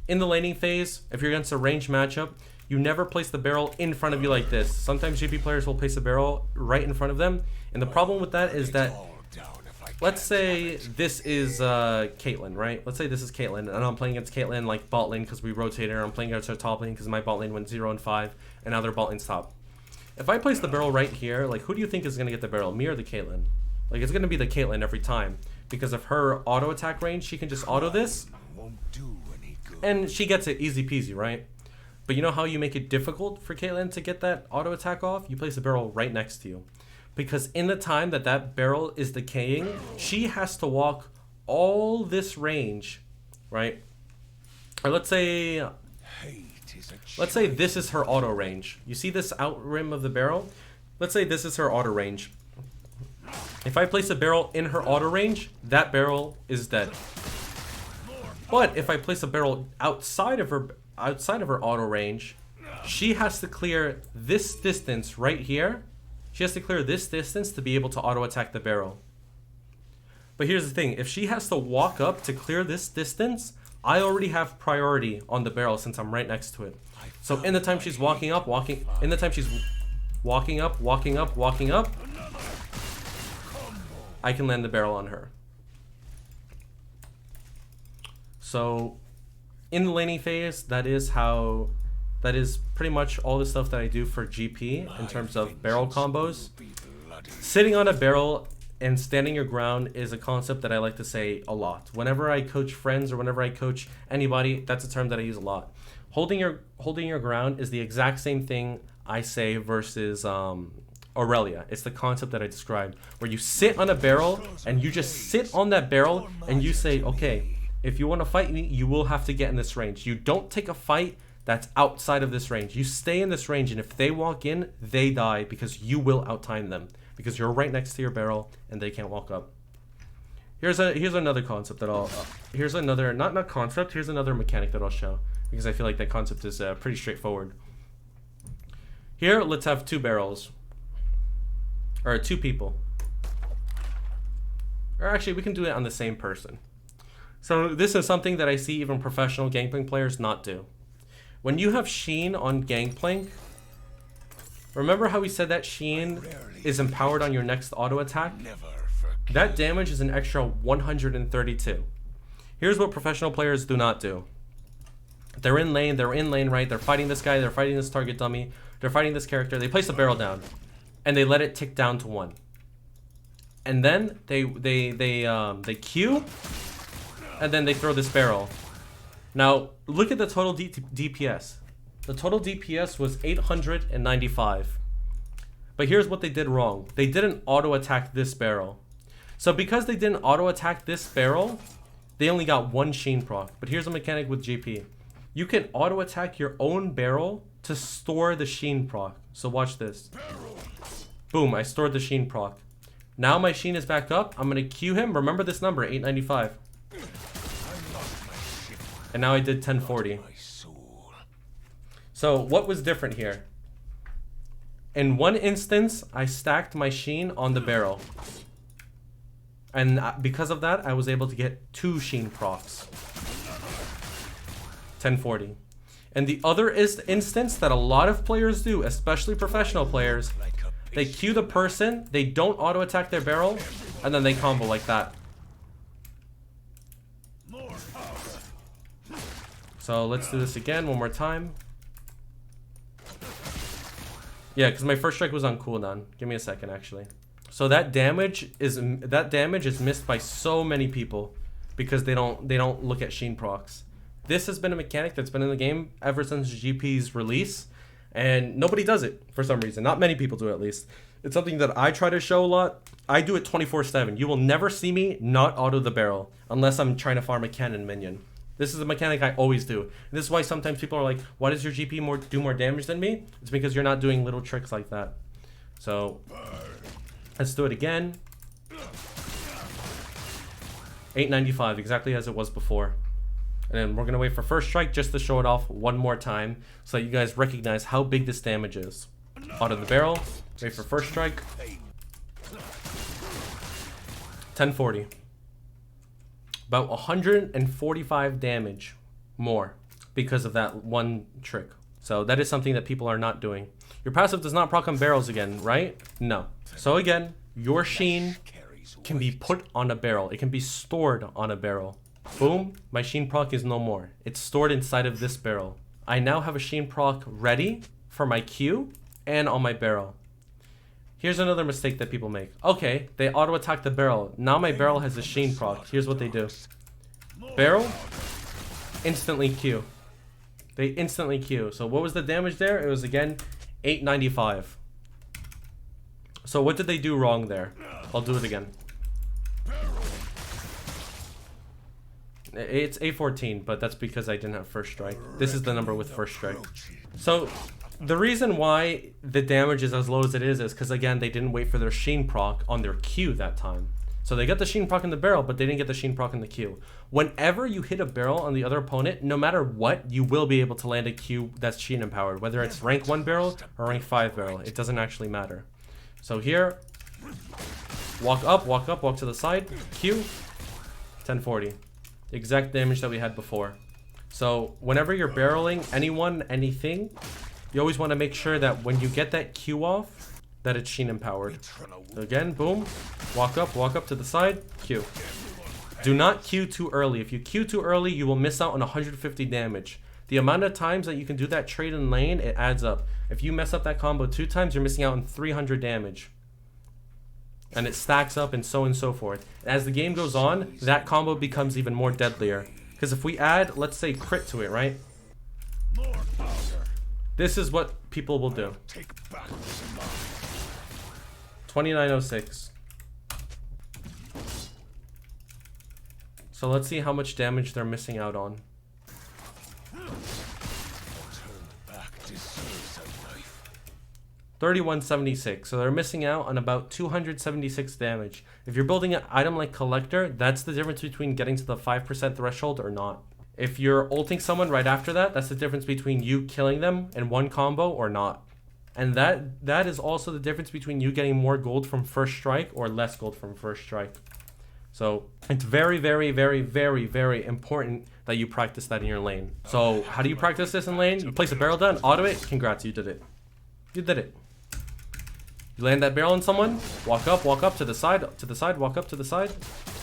In the laning phase, if you're against a ranged matchup, you never place the barrel in front of you like this. Sometimes GP players will place a barrel right in front of them, and the problem with that is that, let's say this is Caitlyn, right? Let's say this is Caitlyn, and I'm playing against Caitlyn like bot lane because we rotated her. I'm playing against her top lane because my bot lane went 0 and 5, and now their bot lane's top. If I place the barrel right here, like, who do you think is going to get the barrel, me or the Caitlyn? Like, it's going to be the Caitlyn every time, because of her auto attack range. She can just auto this, and she gets it easy peasy, right? But you know how you make it difficult for Caitlyn to get that auto attack off? You place a barrel right next to you. Because in the time that that barrel is decaying, she has to walk all this range, right? Or let's say this is her auto range. You see this out rim of the barrel? Let's say this is her auto range. If I place a barrel in her auto range, that barrel is dead. But if I place a barrel outside of her auto range, she has to clear this distance right here. She has to clear this distance to be able to auto attack the barrel. But here's the thing, if she has to walk up to clear this distance, I already have priority on the barrel since I'm right next to it. So in the time she's walking up, in the time she's walking up, I can land the barrel on her. So in the laning phase, that is pretty much all the stuff that I do for GP in terms of barrel combos. Sitting on a barrel and standing your ground is a concept that I like to say a lot. Whenever I coach friends or whenever I coach anybody, that's a term that I use a lot. Holding your ground is the exact same thing I say versus Aurelia. It's the concept that I described, where you sit on a barrel and you just sit on that barrel and you say, okay, if you want to fight me, you will have to get in this range. You don't take a fight that's outside of this range. You stay in this range, and if they walk in, they die because you will outtime them because you're right next to your barrel and they can't walk up. Here's another concept that I'll here's another not concept, here's another mechanic that I'll show because I feel like that concept is pretty straightforward. Here, let's have two barrels or two people. Or actually, we can do it on the same person. So this is something that I see even professional Gangplank players not do. When you have Sheen on Gangplank, remember how we said that Sheen is empowered on your next auto attack? That damage is an extra 132. Here's what professional players do not do. They're in lane right, they're fighting this guy, they're fighting this target dummy, they're fighting this character, they place the barrel down, and they let it tick down to 1. And then they Q, and then they throw this barrel. Now, look at the total DPS. The total DPS was 895. But here's what they did wrong. They didn't auto-attack this barrel. So because they didn't auto-attack this barrel, they only got 1 Sheen proc. But here's a mechanic with GP. You can auto-attack your own barrel to store the Sheen proc. So watch this. Boom, I stored the Sheen proc. Now my Sheen is back up. I'm going to Q him. Remember this number, 895. And now I did 1040. So what was different here? In one instance, I stacked my Sheen on the barrel. And because of that, I was able to get 2 Sheen procs. 1040. And the other instance that a lot of players do, especially professional players, they Q the person, they don't auto attack their barrel, and then they combo like that. So let's do this again one more time. Yeah, because my first strike was on cooldown. Give me a second, actually. So that damage is missed by so many people because they don't look at Sheen procs. This has been a mechanic that's been in the game ever since GP's release, and nobody does it for some reason. Not many people do, at least. It's something that I try to show a lot. I do it 24/7. You will never see me not auto the barrel unless I'm trying to farm a cannon minion. This is a mechanic I always do. And this is why sometimes people are like, why does your GP do more damage than me? It's because you're not doing little tricks like that. So let's do it again. 895, exactly as it was before. And then we're going to wait for first strike just to show it off one more time so that you guys recognize how big this damage is. Auto the barrel, wait for first strike. 1040. About 145 damage more because of that one trick. So that is something that people are not doing. Your passive does not proc on barrels again, right? No. So again, your Sheen can be put on a barrel. It can be stored on a barrel. Boom, my Sheen proc is no more. It's stored inside of this barrel. I now have a Sheen proc ready for my Q and on my barrel. Here's another mistake that people make. Okay, they auto attack the barrel. Now my barrel has a Sheen proc. Here's what they do. Barrel, instantly Q. They instantly Q. So what was the damage there? It was again 895. So what did they do wrong there? I'll do it again. It's 814, but that's because I didn't have first strike. This is the number with first strike. So the reason why the damage is as low as it is because, again, they didn't wait for their Sheen proc on their Q that time. So they got the Sheen proc in the barrel, but they didn't get the Sheen proc in the Q. Whenever you hit a barrel on the other opponent, no matter what, you will be able to land a Q that's Sheen empowered, whether it's rank 1 barrel or rank 5 barrel. It doesn't actually matter. So here, walk up, walk to the side, Q, 1040. The exact damage that we had before. So whenever you're barreling anyone, anything, you always want to make sure that when you get that Q off, that it's Sheen empowered. So again, boom, walk up to the side, Q. Do not Q too early. If you Q too early, you will miss out on 150 damage. The amount of times that you can do that trade in lane, it adds up. If you mess up that combo 2 times, you're missing out on 300 damage. And it stacks up and so forth. As the game goes on, that combo becomes even more deadlier. Because if we add, let's say, crit to it, right? This is what people will do. 2906. So let's see how much damage they're missing out on. 3176. So they're missing out on about 276 damage. If you're building an item like Collector, that's the difference between getting to the 5% threshold or not. If you're ulting someone right after that, that's the difference between you killing them in one combo or not. And that is also the difference between you getting more gold from first strike or less gold from first strike. So it's very important that you practice that in your lane. So how do you practice this in lane? You place a barrel down, auto it, congrats, you did it. You did it. You land that barrel on someone, walk up to the side, walk up to the side,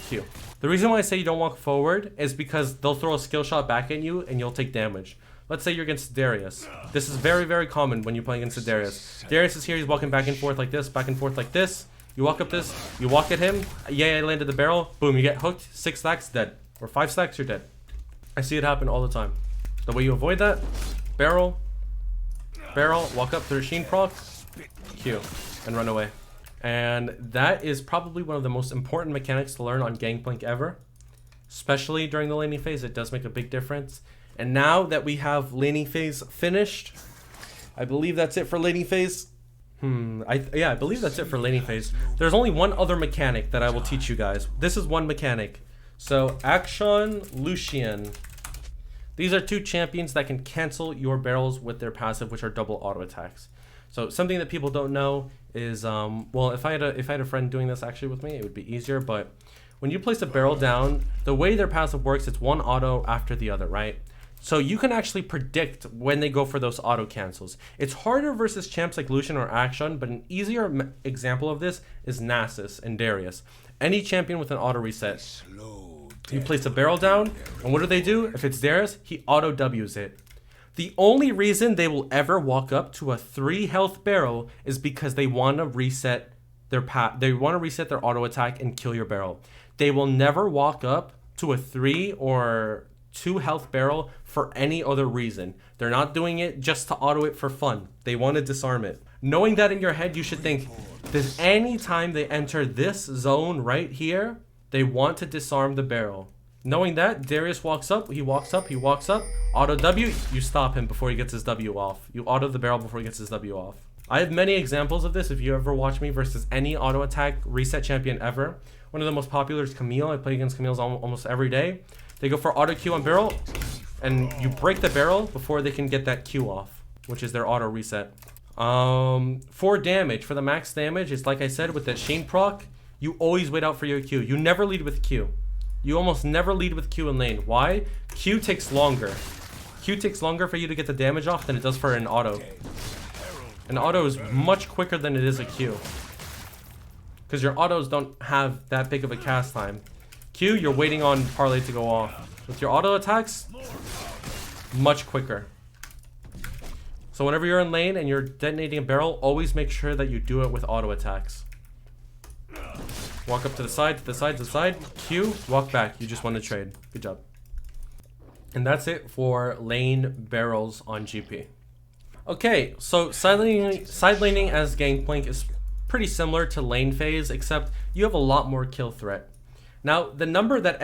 Q. The reason why I say you don't walk forward is because they'll throw a skill shot back at you and you'll take damage. Let's say you're against Darius. This is very common when you play against Darius. Darius is here, he's walking back and forth like this, You walk up this, you walk at him, yeah, I landed the barrel, boom, you get hooked, 6 stacks, dead. Or 5 stacks, you're dead. I see it happen all the time. The way you avoid that, barrel, walk up to Sheen proc, Q, and run away. And that is probably one of the most important mechanics to learn on Gangplank ever. Especially during the laning phase, it does make a big difference. And now that we have laning phase finished, I believe that's it for laning phase. I believe that's it for laning phase. There's only one other mechanic that I will teach you guys. This is one mechanic. So Action, Lucian. These are 2 champions that can cancel your barrels with their passive, which are double auto attacks. So something that people don't know is, well, if I had a friend doing this actually with me, it would be easier. But when you place a barrel down, the way their passive works, it's one auto after the other, right? So you can actually predict when they go for those auto cancels. It's harder versus champs like Lucian or Action, but an easier example of this is Nasus and Darius. Any champion with an auto reset. You place a barrel down, and what do? If it's Darius, he auto W's it. The only reason they will ever walk up to a 3 health barrel is because they want to reset their their auto attack and kill your barrel. They will never walk up to a 3 or 2 health barrel for any other reason. They're not doing it just to auto it for fun. They want to disarm it. Knowing that in your head, you should think, does any time they enter this zone right here, they want to disarm the barrel. Knowing that, Darius walks up, auto W, you stop him before he gets his W off. You auto the barrel before he gets his W off. I have many examples of this if you ever watch me versus any auto attack reset champion ever. One of the most popular is Camille. I play against Camille's almost every day. They go for auto Q on barrel, and you break the barrel before they can get that Q off, which is their auto reset. For damage, for the max damage, it's like I said with that Sheen proc, you always wait out for your Q. You never lead with Q. You almost never lead with Q in lane. Why? Q takes longer. Q takes longer for you to get the damage off than it does for an auto. An auto is much quicker than it is a Q. Because your autos don't have that big of a cast time. Q, you're waiting on parlay to go off. With your auto attacks, much quicker. So whenever you're in lane and you're detonating a barrel, always make sure that you do it with auto attacks. Walk up to the side, Q, walk back. You just won the trade. Good job. And that's it for lane barrels on GP. Okay, so side laning as Gangplank is pretty similar to lane phase, except you have a lot more kill threat. Now, the number that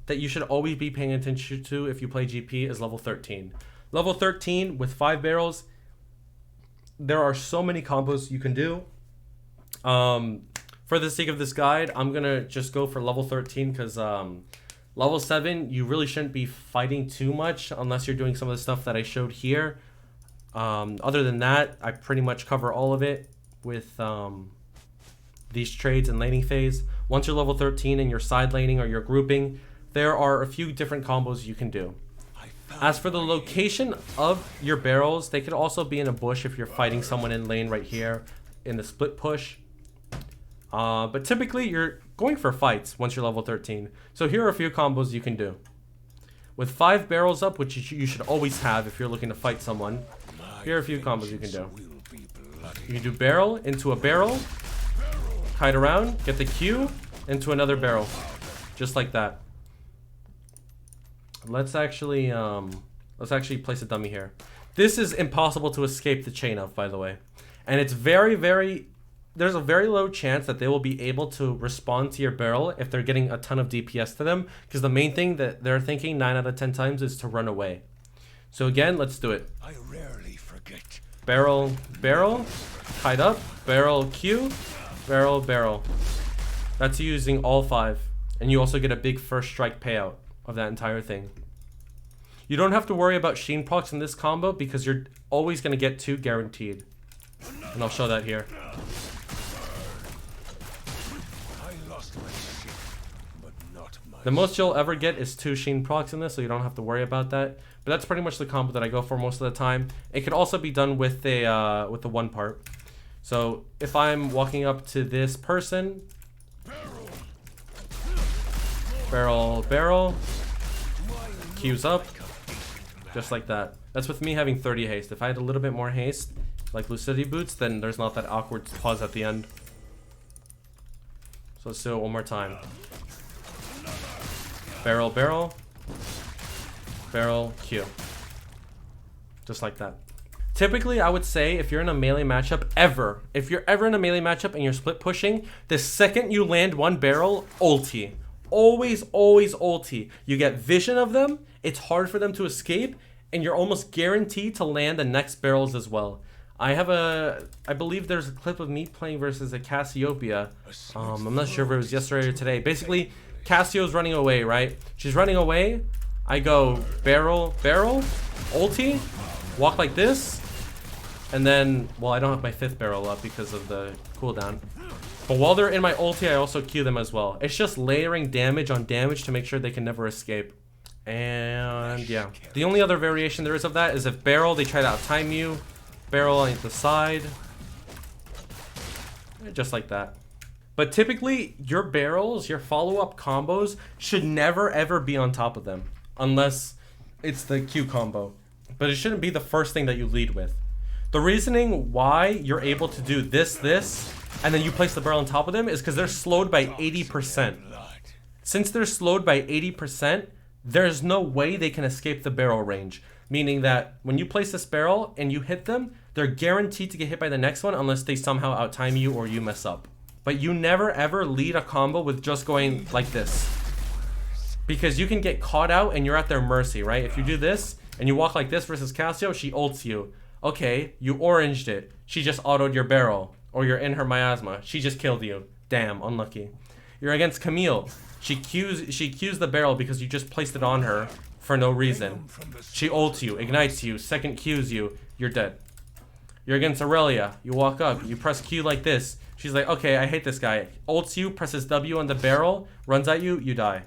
you should always be paying attention to if you play GP is level 13. Level 13 with 5 barrels, there are so many combos you can do. For the sake of this guide, I'm going to just go for level 13 because level 7, you really shouldn't be fighting too much unless you're doing some of the stuff that I showed here. Other than that, I pretty much cover all of it with these trades and laning phase. Once you're level 13 and you're side laning or you're grouping, there are a few different combos you can do. As for the location of your barrels, they could also be in a bush if you're fighting someone in lane right here in the split push. But typically you're going for fights once you're level 13. So here are a few combos you can do. With 5 barrels up, which you should always have if you're looking to fight someone, here are a few combos you can do. You can do barrel into a barrel, kite around, get the Q into another barrel, just like that. Let's actually place a dummy here. This is impossible to escape the chain of, by the way, and it's there's a very low chance that they will be able to respond to your barrel if they're getting a ton of DPS to them, because the main thing that they're thinking 9 out of 10 times is to run away. So again, let's do it. I rarely forget. Barrel, barrel, tied up, barrel Q, barrel, barrel. That's using all 5, and you also get a big first strike payout of that entire thing. You don't have to worry about Sheen procs in this combo because you're always going to get 2 guaranteed. And I'll show that here. The most you'll ever get is 2 Sheen procs in this, so you don't have to worry about that. But that's pretty much the combo that I go for most of the time. It could also be done with the one part. So if I'm walking up to this person, barrel, barrel, Q's up, just like that. That's with me having 30 haste. If I had a little bit more haste, like Lucidity Boots, then there's not that awkward pause at the end. So let's do it one more time. Barrel, barrel, barrel, Q. Just like that. Typically, I would say if you're in a melee matchup, if you're ever in a melee matchup and you're split pushing, the second you land one barrel, ulti. Always, always ulti. You get vision of them, it's hard for them to escape, and you're almost guaranteed to land the next barrels as well. I believe there's a clip of me playing versus a Cassiopeia. I'm not sure if it was yesterday or today. Basically, Cassio's running away, right? She's running away. I go barrel, barrel, ulti, walk like this, and then, well, I don't have my 5th barrel up because of the cooldown. But while they're in my ulti, I also Q them as well. It's just layering damage on damage to make sure they can never escape. And yeah, the only other variation there is of that is if barrel, they try to outtime you. Barrel on the side, just like that. But typically, your barrels, your follow-up combos should never ever be on top of them, unless it's the Q combo. But it shouldn't be the first thing that you lead with. The reasoning why you're able to do this, and then you place the barrel on top of them is because they're slowed by 80%. Since they're slowed by 80%, there's no way they can escape the barrel range. Meaning that when you place this barrel and you hit them, they're guaranteed to get hit by the next one unless they somehow outtime you or you mess up. But you never ever lead a combo with just going like this. Because you can get caught out and you're at their mercy, right? If you do this and you walk like this versus Cassio, she ults you. Okay, you oranged it. She just autoed your barrel. Or you're in her miasma. She just killed you. Damn, unlucky. You're against Camille. She cues the barrel because you just placed it on her for no reason. She ults you, ignites you, second Qs you, you're dead. You're against Aurelia. You walk up, you press Q like this. She's like, okay, I hate this guy. Ults you, presses W on the barrel, runs at you, you die.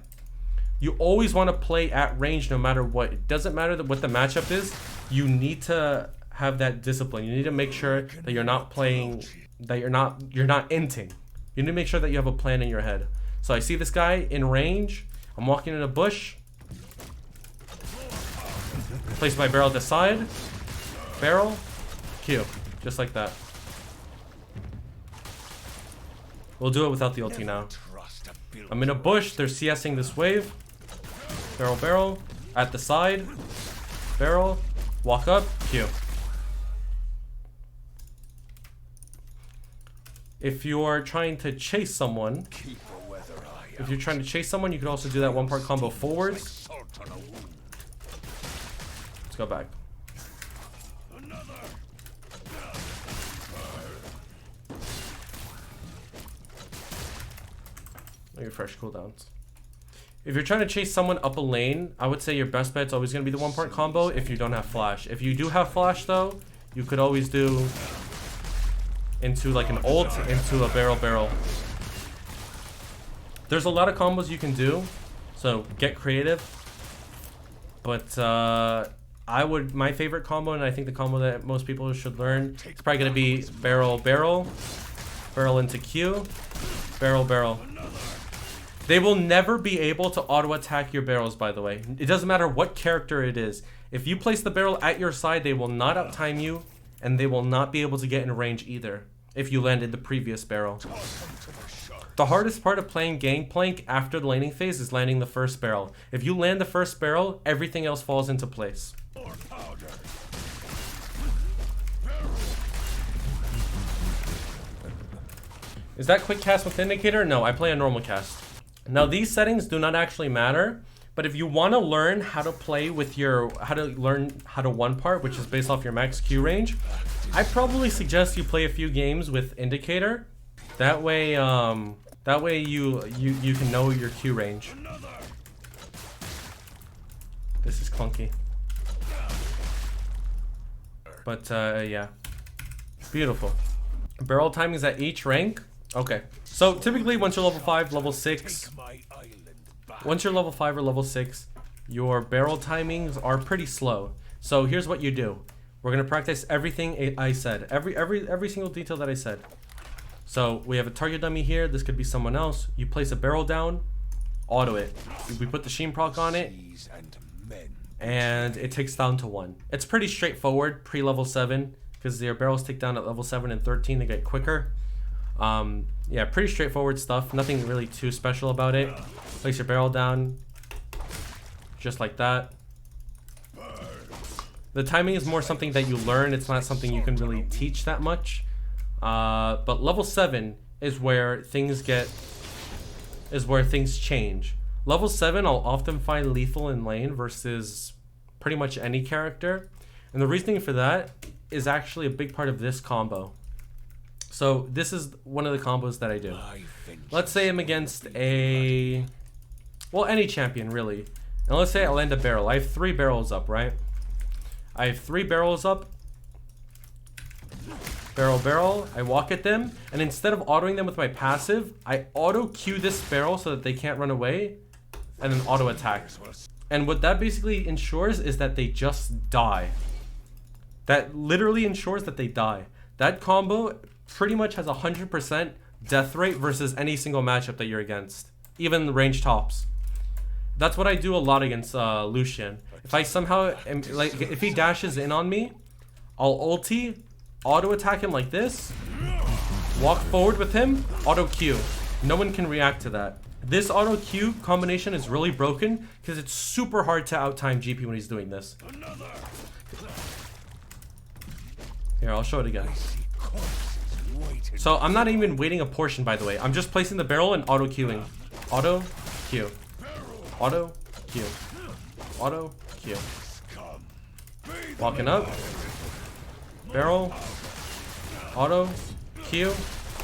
You always want to play at range no matter what. It doesn't matter what the matchup is. You need to have that discipline. You need to make sure that you're not playing, that you're not inting. You need to make sure that you have a plan in your head. So I see this guy in range. I'm walking in a bush. Place my barrel to the side. Barrel. Q. Just like that. We'll do it without the ulti now. I'm in a bush. They're CSing this wave. Barrel, barrel. At the side. Barrel. Walk up. Q. If you're trying to chase someone, you can also do that one part combo forwards. Let's go back. Your fresh cooldowns. If you're trying to chase someone up a lane, I would say your best bet's always going to be the one part combo if you don't have flash. If you do have flash though, you could always do into like an ult, into a barrel. There's a lot of combos you can do. So get creative. But my favorite combo, and I think the combo that most people should learn, is probably gonna be barrel, barrel, barrel into Q, barrel, barrel. They will never be able to auto attack your barrels, by the way. It doesn't matter what character it is. If you place the barrel at your side, they will not outtime you, and they will not be able to get in range either if you landed the previous barrel. The hardest part of playing Gangplank after the laning phase is landing the first barrel. If you land the first barrel, everything else falls into place. Is that quick cast with indicator? No, I play a normal cast. Now these settings do not actually matter, but if you want to learn how to play with how to one part, which is based off your max Q range, I probably suggest you play a few games with indicator. That way you can know your Q range. This is clunky. But yeah. Beautiful. Barrel timings at each rank. Okay. So typically once you're level 5, level 6, once you're level 5 or level 6, your barrel timings are pretty slow. So here's what you do. We're gonna practice everything I said. Every single detail that I said. So we have a target dummy here. This could be someone else. You place a barrel down, auto it. We put the Sheen proc on it, and it takes down to 1. It's pretty straightforward pre-level 7 because their barrels take down at level 7 and 13 to get quicker. Yeah, pretty straightforward stuff. Nothing really too special about it. Place your barrel down, just like that. The timing is more something that you learn. It's not something you can really teach that much. But level 7 is where things change. Level 7, I'll often find lethal in lane versus pretty much any character. And the reasoning for that is actually a big part of this combo. So this is one of the combos that I do. Let's say I'm against any champion really. And let's say I land a barrel. I have 3 barrels up, right? I have 3 barrels up. Barrel, barrel. I walk at them, and instead of autoing them with my passive, I auto Q this barrel so that they can't run away, and then auto attack. And what that basically ensures is that they just die. That literally ensures that they die. That combo pretty much has 100% death rate versus any single matchup that you're against, even the range tops. That's what I do a lot against Lucian. If I somehow if he dashes in on me, I'll ulti, auto attack him like this, walk forward with him, auto Q. No one can react to that. This auto Q combination is really broken because it's super hard to outtime GP when he's doing this. Here, I'll show it again. So I'm not even waiting a portion, by the way. I'm just placing the barrel and auto queuing. Auto Q. Auto Q. Auto Q. Walking up. Barrel. Auto Q.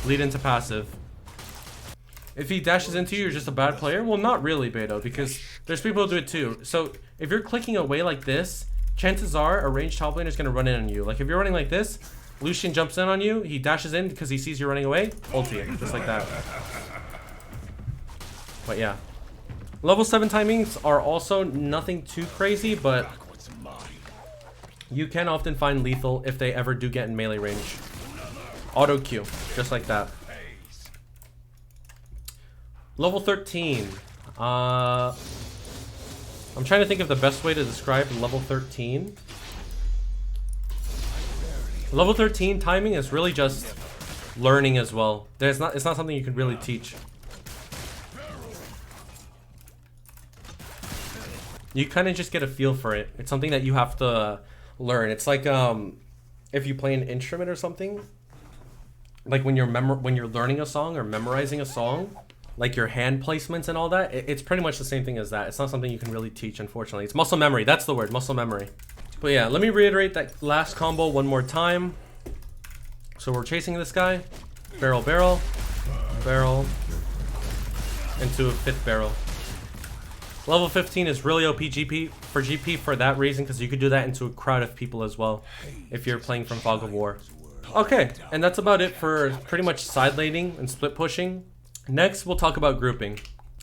Lead into passive. If he dashes into you, you're just a bad player? Well, not really, Beto, because there's people who do it too. So if you're clicking away like this, chances are a ranged top laner is going to run in on you. Like if you're running like this, Lucian jumps in on you, he dashes in because he sees you running away, ulti it, just like that. But yeah. Level 7 timings are also nothing too crazy, but you can often find lethal if they ever do get in melee range. Auto Q, just like that. Level 13. I'm trying to think of the best way to describe level 13. Level 13 timing is really just learning as well. It's not something you can really teach. You kind of just get a feel for it. It's something that you have to learn. It's like if you play an instrument or something, like when you're learning a song or memorizing a song, like your hand placements and all that, it's pretty much the same thing as that. It's not something you can really teach, unfortunately. It's muscle memory. That's the word, muscle memory. But yeah, let me reiterate that last combo one more time. So we're chasing this guy. Barrel, barrel, barrel, into a 5th barrel. Level 15 is really OP GP for that reason, because you could do that into a crowd of people as well if you're playing from Fog of War. Okay, and that's about it for pretty much side laning and split pushing. Next, we'll talk about grouping.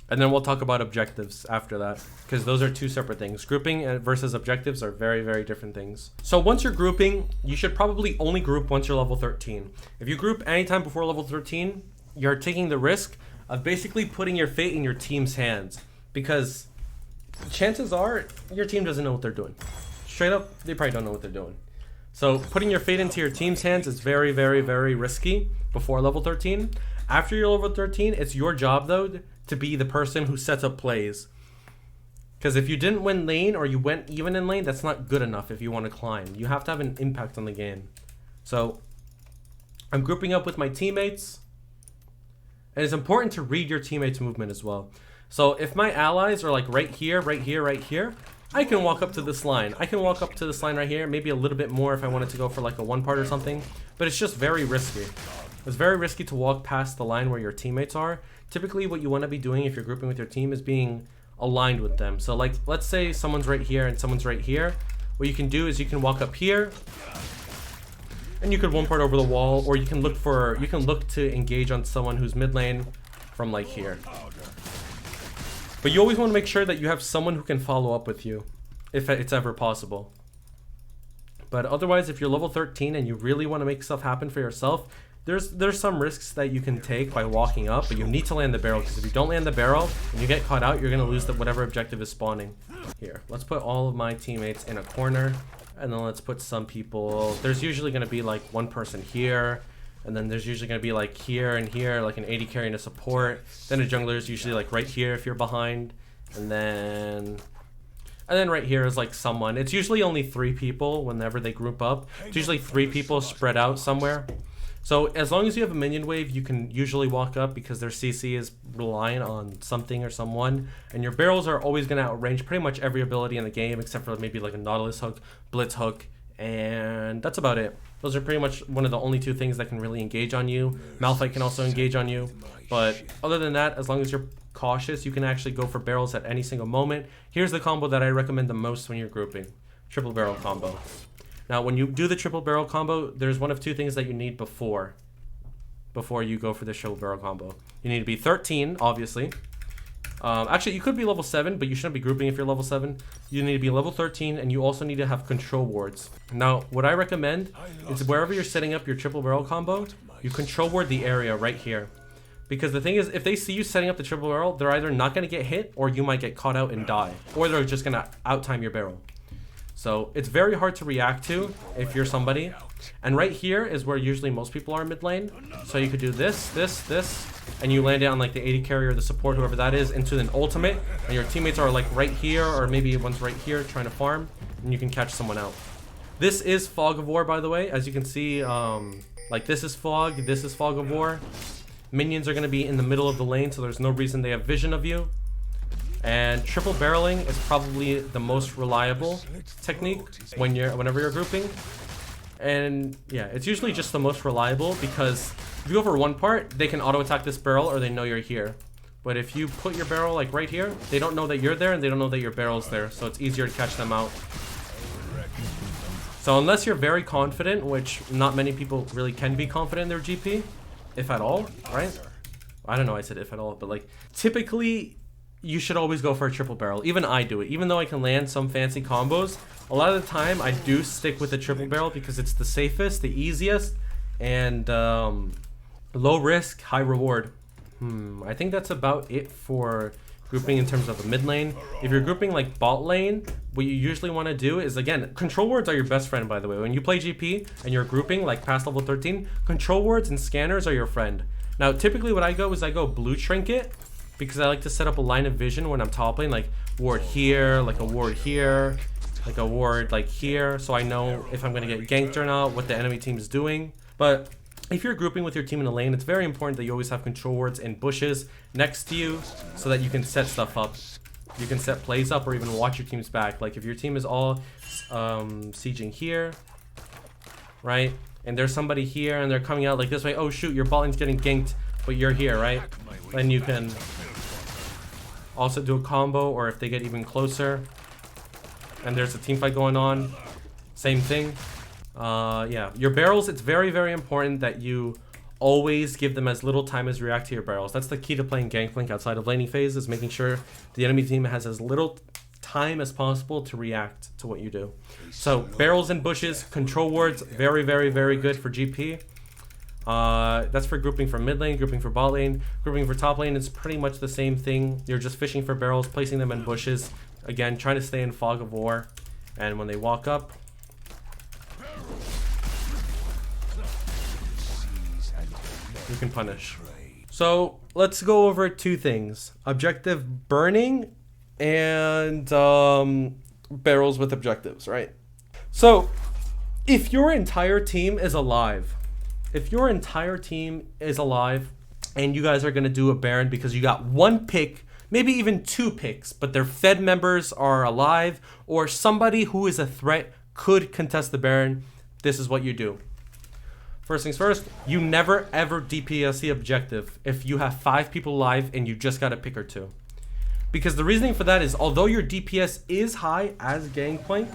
And then we'll talk about objectives after that, because those are two separate things. Grouping versus objectives are very, very different things. So once you're grouping, you should probably only group once you're level 13. If you group anytime before level 13, you're taking the risk of basically putting your fate in your team's hands, because chances are your team doesn't know what they're doing. Straight up, they probably don't know what they're doing. So putting your fate into your team's hands is very, very, very risky before level 13. After you're level 13, it's your job though to be the person who sets up plays. Because if you didn't win lane or you went even in lane, that's not good enough if you want to climb. You have to have an impact on the game. So I'm grouping up with my teammates. And it's important to read your teammates' movement as well. So if my allies are like right here, right here, right here, I can walk up to this line. I can walk up to this line right here, maybe a little bit more if I wanted to go for like a one part or something. But it's just very risky. It's very risky to walk past the line where your teammates are. Typically what you want to be doing if you're grouping with your team is being aligned with them. So like, let's say someone's right here and someone's right here. What you can do is you can walk up here and you could one part over the wall, or you can look to engage on someone who's mid lane from like here. But you always want to make sure that you have someone who can follow up with you if it's ever possible. But otherwise, if you're level 13 and you really want to make stuff happen for yourself, there's some risks that you can take by walking up, but you need to land the barrel, because if you don't land the barrel and you get caught out, you're going to lose whatever objective is spawning. Here, let's put all of my teammates in a corner, and then let's put some people. There's usually going to be like one person here, and then there's usually going to be like here and here, like an AD carry and a support. Then a jungler is usually like right here if you're behind, and then right here is like someone. It's usually only 3 people whenever they group up. It's usually 3 people spread out somewhere. So as long as you have a minion wave, you can usually walk up, because their CC is reliant on something or someone. And your barrels are always going to outrange pretty much every ability in the game, except for maybe like a Nautilus hook, Blitz hook, and that's about it. Those are pretty much one of the only 2 things that can really engage on you. Malphite can also engage on you. But other than that, as long as you're cautious, you can actually go for barrels at any single moment. Here's the combo that I recommend the most when you're grouping. Triple barrel combo. Now, when you do the triple barrel combo, there's one of 2 things that you need before you go for the triple barrel combo. You need to be 13, obviously. Actually, you could be level 7, but you shouldn't be grouping if you're level 7. You need to be level 13, and you also need to have control wards. Now, what I recommend is wherever you're setting up your triple barrel combo, you control ward the area right here. Because the thing is, if they see you setting up the triple barrel, they're either not going to get hit, or you might get caught out and die. Or they're just going to outtime your barrel. So it's very hard to react to if you're somebody. And right here is where usually most people are mid lane. So you could do this, and you land it on like the AD carry or the support, whoever that is, into an ultimate. And your teammates are like right here, or maybe one's right here trying to farm, and you can catch someone out. This is Fog of War, by the way. As you can see, like this is Fog of War. Minions are going to be in the middle of the lane, so there's no reason they have vision of you. And triple barreling is probably the most reliable technique whenever you're grouping. And yeah, it's usually just the most reliable, because if you go for one part, they can auto attack this barrel, or they know you're here. But if you put your barrel like right here, they don't know that you're there, and they don't know that your barrel's there, so it's easier to catch them out. So unless you're very confident, which not many people really can be confident in their GP, if at all, right? I don't know, I said if at all, but like typically you should always go for a triple barrel. Even I do it. Even though I can land some fancy combos, a lot of the time I do stick with the triple barrel, because it's the safest, the easiest, and low risk, high reward. I think that's about it for grouping in terms of the mid lane. If you're grouping like bot lane, what you usually want to do is, again, control wards are your best friend, by the way. When you play GP and you're grouping like past level 13, control wards and scanners are your friend. Now, typically what I go is I go blue trinket, because I like to set up a line of vision when I'm top lane, like ward here, like a ward here, like a ward like here, so I know if I'm going to get ganked or not, what the enemy team is doing. But if you're grouping with your team in a lane, it's very important that you always have control wards and bushes next to you, so that you can set stuff up. You can set plays up, or even watch your team's back. Like if your team is all sieging here, right, and there's somebody here and they're coming out like this way, oh shoot, your bot lane's getting ganked, but you're here, right? Then you can also do a combo, or if they get even closer and there's a team fight going on, same thing. Yeah, your barrels, it's very, very important that you always give them as little time as react to your barrels. That's the key to playing Gangplank outside of laning phase, is making sure the enemy team has as little time as possible to react to what you do. So barrels and bushes, control wards, very, very, very good for GP. That's for grouping for mid lane, grouping for bot lane, grouping for top lane. It's pretty much the same thing. You're just fishing for barrels, placing them in bushes. Again, trying to stay in fog of war. And when they walk up, you can punish. So let's go over two things: objective burning and barrels with objectives, right? So if your entire team is alive, and you guys are going to do a Baron because you got one pick, maybe even two picks, but their Fed members are alive, or somebody who is a threat could contest the Baron, this is what you do. First things first, you never ever DPS the objective if you have 5 people alive and you just got a pick or two. Because the reasoning for that is, although your DPS is high as Gangplank,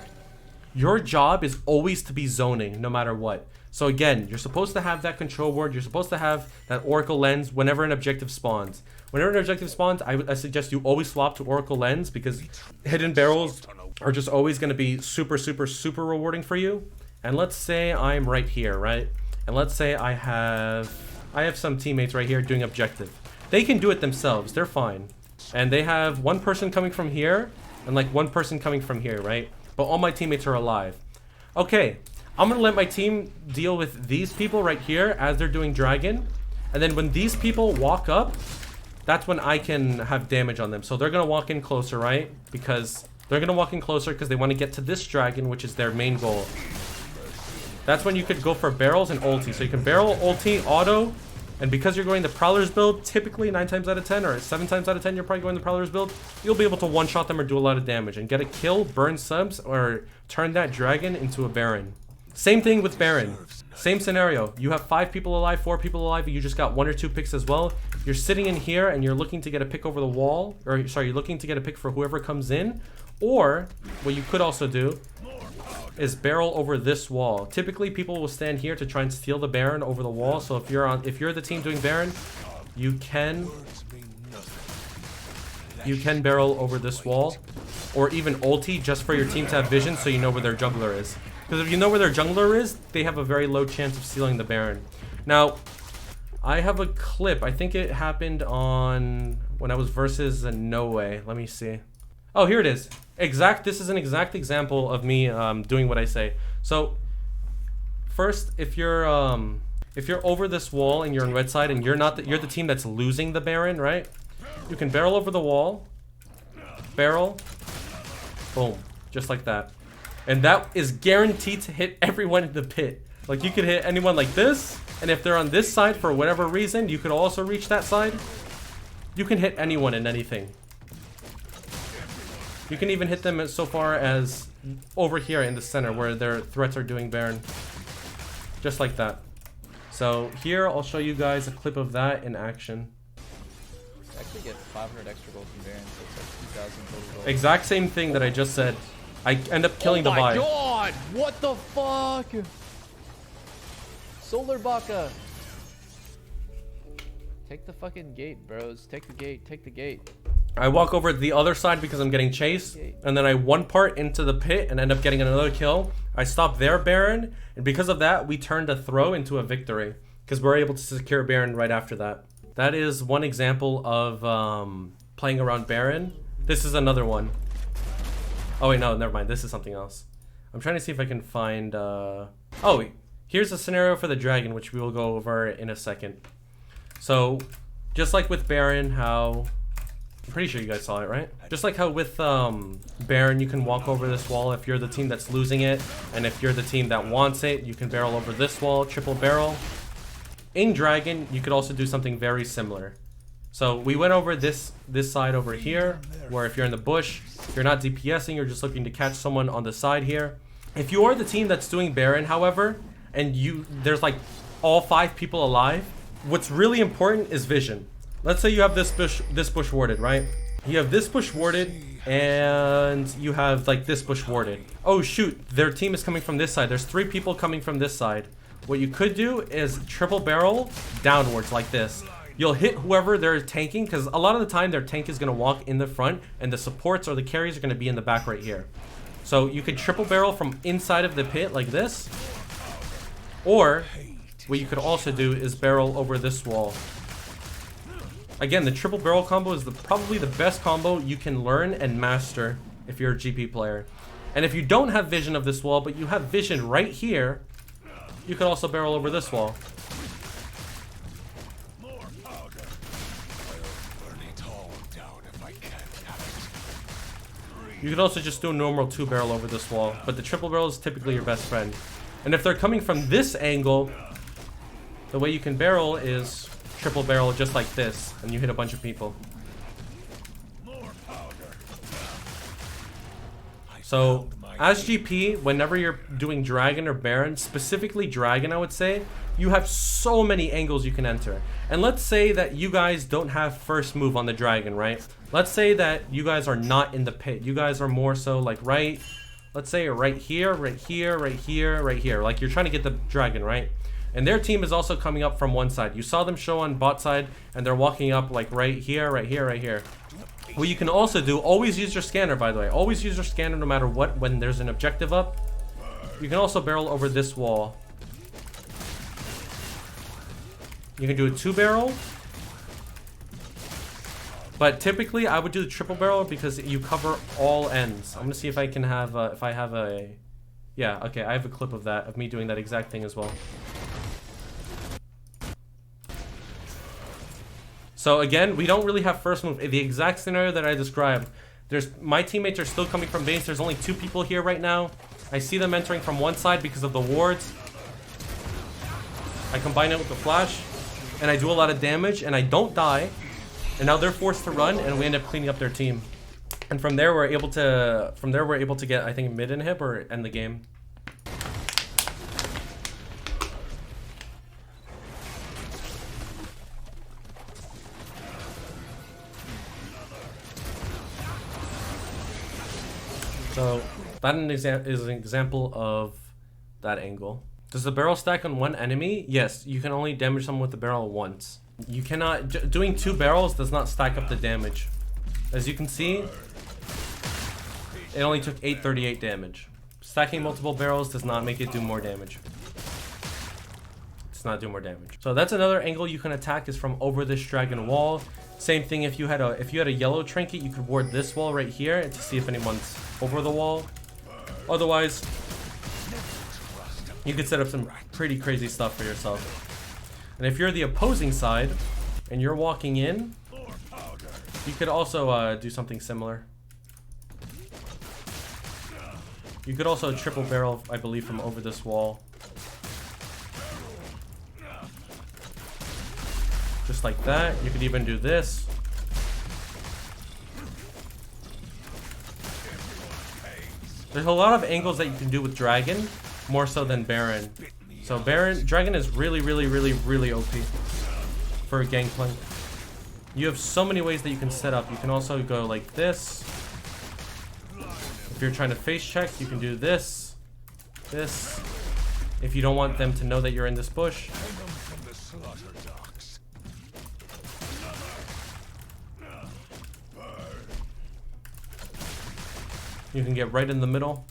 your job is always to be zoning no matter what. So again, you're supposed to have that control ward, you're supposed to have that Oracle Lens whenever an objective spawns. Whenever an objective spawns, I suggest you always swap to Oracle Lens, because hidden barrels are just always going to be super, super, super rewarding for you. And let's say I'm right here, right? And let's say I have some teammates right here doing objective. They can do it themselves, they're fine. And they have one person coming from here and like one person coming from here, right? But all my teammates are alive. Okay, I'm gonna let my team deal with these people right here as they're doing dragon. And then when these people walk up, that's when I can have damage on them. So they're gonna walk in closer, right? Because they're gonna walk in closer because they want to get to this dragon, which is their main goal. That's when you could go for barrels and ulti. So you can barrel, ulti, auto. And because you're going the Prowler's build, typically 9 times out of 10 or 7 times out of 10, you're probably going the Prowler's build, you'll be able to one-shot them or do a lot of damage and get a kill, burn subs, or turn that dragon into a Baron. Same thing with Baron. Same scenario. You have 5 people alive, 4 people alive, and you just got 1 or 2 picks as well. You're sitting in here and you're looking to get a pick over the wall, or sorry, you're looking to get a pick for whoever comes in. Or what you could also do is barrel over this wall. Typically people will stand here to try and steal the Baron over the wall. So if you're the team doing Baron, you can barrel over this wall, or even ulti just for your team to have vision so you know where their jungler is. Because if you know where their jungler is, they have a very low chance of stealing the Baron. Now, I have a clip. I think it happened on when I was versus a No Way. Let me see. Oh, here it is. This is an exact example of me doing what I say. So first, if you're over this wall and you're on red side and you're the team that's losing the Baron, right? You can barrel over the wall, barrel, boom, just like that. And that is guaranteed to hit everyone in the pit. Like, you could hit anyone like this, and if they're on this side for whatever reason, you could also reach that side. You can hit anyone and anything. You can even hit them so far as over here in the center where their threats are doing Baron. Just like that. So here I'll show you guys a clip of that in action. I actually get 500 extra gold from Baron, so it's like 2,000 total gold. Exact same thing that I just said. I end up killing the Vi. Oh my god! What the fuck? Solarbacca! Take the fucking gate, bros. Take the gate. Take the gate. I walk over to the other side because I'm getting chased, and then I one part into the pit and end up getting another kill. I stop their Baron, and because of that, we turned a throw into a victory because we're able to secure Baron right after that. That is one example of playing around Baron. This is another one. Oh wait, no, never mind. This is something else. I'm trying to see if I can find... Oh, here's a scenario for the dragon, which we will go over in a second. So, just like with Baron, how... I'm pretty sure you guys saw it, right? Just like how with Baron, you can walk over this wall if you're the team that's losing it. And if you're the team that wants it, you can barrel over this wall, triple barrel. In Dragon, you could also do something very similar. So we went over this side over here, where if you're in the bush, you're not DPSing, you're just looking to catch someone on the side here. If you are the team that's doing Baron, however, and there's like all 5 people alive, what's really important is vision. Let's say you have this bush warded, right? You have this bush warded, and you have like this bush warded. Oh shoot, their team is coming from this side. There's 3 people coming from this side. what you could do is triple barrel downwards like this. You'll hit whoever they're tanking, because a lot of the time their tank is going to walk in the front and the supports or the carries are going to be in the back right here. So you could triple barrel from inside of the pit like this. Or what you could also do is barrel over this wall. Again, the triple barrel combo is probably the best combo you can learn and master if you're a GP player. And if you don't have vision of this wall, but you have vision right here, you could also barrel over this wall. You could also just do a normal 2-barrel over this wall, but the triple barrel is typically your best friend. And if they're coming from this angle, the way you can barrel is triple barrel just like this, and you hit a bunch of people. So, as GP, whenever you're doing Dragon or Baron, specifically Dragon I would say, you have so many angles you can enter. And let's say that you guys don't have first move on the Dragon, right? Let's say that you guys are not in the pit. You guys are more so like let's say right here, right here, right here, right here. Like you're trying to get the Dragon, right? And their team is also coming up from one side. You saw them show on bot side, and they're walking up like right here, right here, right here. What you can also do, always use your scanner, by the way. Always use your scanner no matter what when there's an objective up. You can also barrel over this wall. You can do a 2-barrel. But typically, I would do the triple barrel because you cover all ends. I'm going to see if I can have, yeah, okay, I have a clip of that, of me doing that exact thing as well. So again, we don't really have first move. The exact scenario that I described. My teammates are still coming from base. There's only 2 people here right now. I see them entering from one side because of the wards. I combine it with the flash, and I do a lot of damage, and I don't die. And now they're forced to run, and we end up cleaning up their team. And from there, we're able to get, I think, mid inhib or end the game. So that is an example of that angle. Does the barrel stack on one enemy? Yes, you can only damage someone with the barrel once. You cannot, doing 2 barrels does not stack up the damage. As you can see, it only took 838 damage. Stacking multiple barrels does not make it do more damage. It's not do more damage. So that's another angle you can attack, is from over this dragon wall. Same thing if you had a yellow trinket, you could ward this wall right here to see if anyone's over the wall. Otherwise, you could set up some pretty crazy stuff for yourself. And if you're the opposing side and you're walking in, you could also do something similar. You could also triple barrel, I believe, from over this wall. Just like that. You could even do this. There's a lot of angles that you can do with Dragon, more so than Baron. So Dragon is really, really, really, really OP for Gangplank. You have so many ways that you can set up. You can also go like this. If you're trying to face check, you can do this. This. If you don't want them to know that you're in this bush. You can get right in the middle.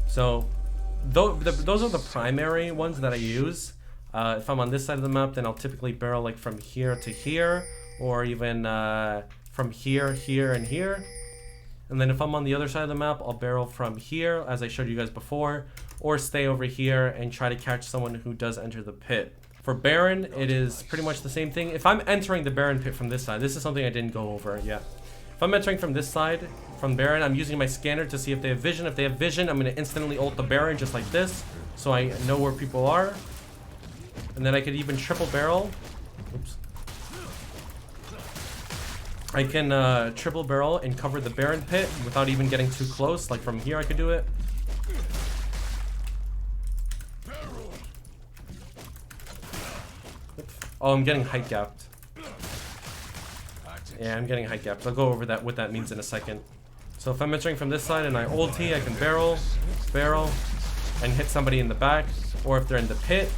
So those are the primary ones that I use. If I'm on this side of the map, then I'll typically barrel like from here to here, or even from here, here, and here. And then if I'm on the other side of the map, I'll barrel from here, as I showed you guys before, or stay over here and try to catch someone who does enter the pit. For Baron, it is pretty much the same thing. If I'm entering the Baron pit from this side, this is something I didn't go over yet. If I'm entering from this side, from Baron, I'm using my scanner to see if they have vision. If they have vision, I'm going to instantly ult the Baron just like this, so I know where people are. And then I could even triple barrel. Oops. I can triple barrel and cover the Baron pit without even getting too close. Like from here I could do it. Oh, I'm getting height gapped. Yeah, I'm getting height gapped. I'll go over that, what that means in a second. So if I'm entering from this side and I ulti, I can barrel, and hit somebody in the back. Or if they're in the pit,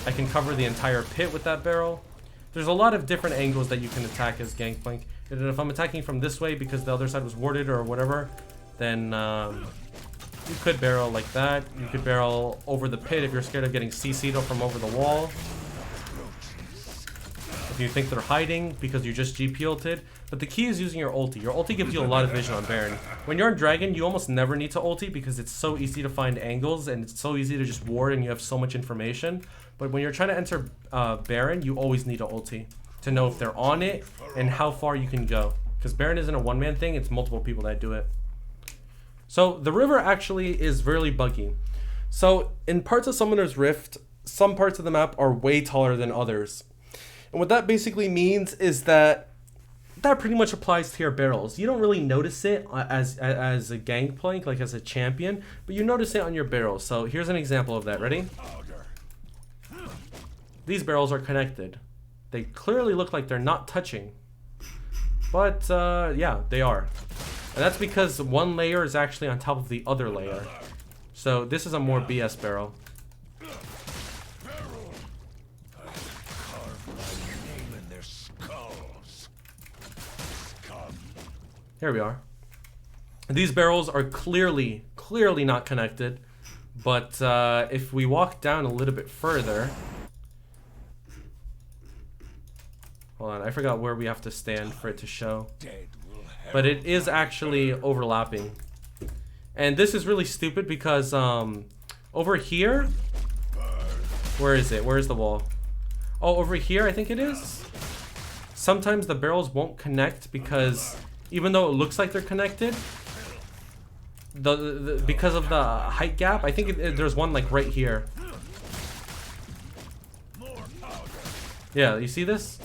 I can cover the entire pit with that barrel. There's a lot of different angles that you can attack as Gangplank. And if I'm attacking from this way because the other side was warded or whatever, then you could barrel like that. You could barrel over the pit if you're scared of getting CC'd from over the wall. If you think they're hiding because you just GP ulted. But the key is using your ulti. Your ulti gives you a lot of vision on Baron. When you're on Dragon, you almost never need to ulti because it's so easy to find angles and it's so easy to just ward and you have so much information. But when you're trying to enter Baron, you always need a ulti to know if they're on it and how far you can go. Because Baron isn't a one-man thing, it's multiple people that do it. So the river actually is really buggy. So in parts of Summoner's Rift, some parts of the map are way taller than others. And what that basically means is that pretty much applies to your barrels. You don't really notice it as a Gangplank, like as a champion, but you notice it on your barrels. So here's an example of that. Ready? These barrels are connected. They clearly look like they're not touching. But yeah, they are. And that's because one layer is actually on top of the other layer. So this is a more BS barrel. Here we are. These barrels are clearly not connected. But if we walk down a little bit further... Hold on, I forgot where we have to stand for it to show. But it is actually overlapping. And this is really stupid because over here... Where is it? Where is the wall? Oh, over here I think it is. Sometimes the barrels won't connect because... Even though it looks like they're connected, because of the height gap, I think there's one like right here. Yeah, you see this?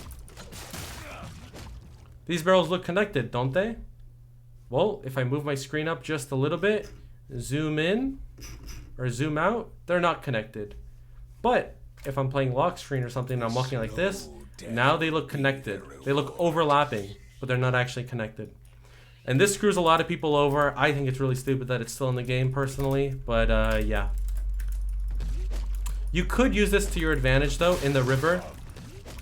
These barrels look connected, don't they? Well, if I move my screen up just a little bit, zoom in or zoom out, they're not connected. But if I'm playing lock screen or something and I'm walking like this, now they look connected. They look overlapping, but they're not actually connected. And this screws a lot of people over. I think it's really stupid that it's still in the game personally, but yeah. You could use this to your advantage though in the river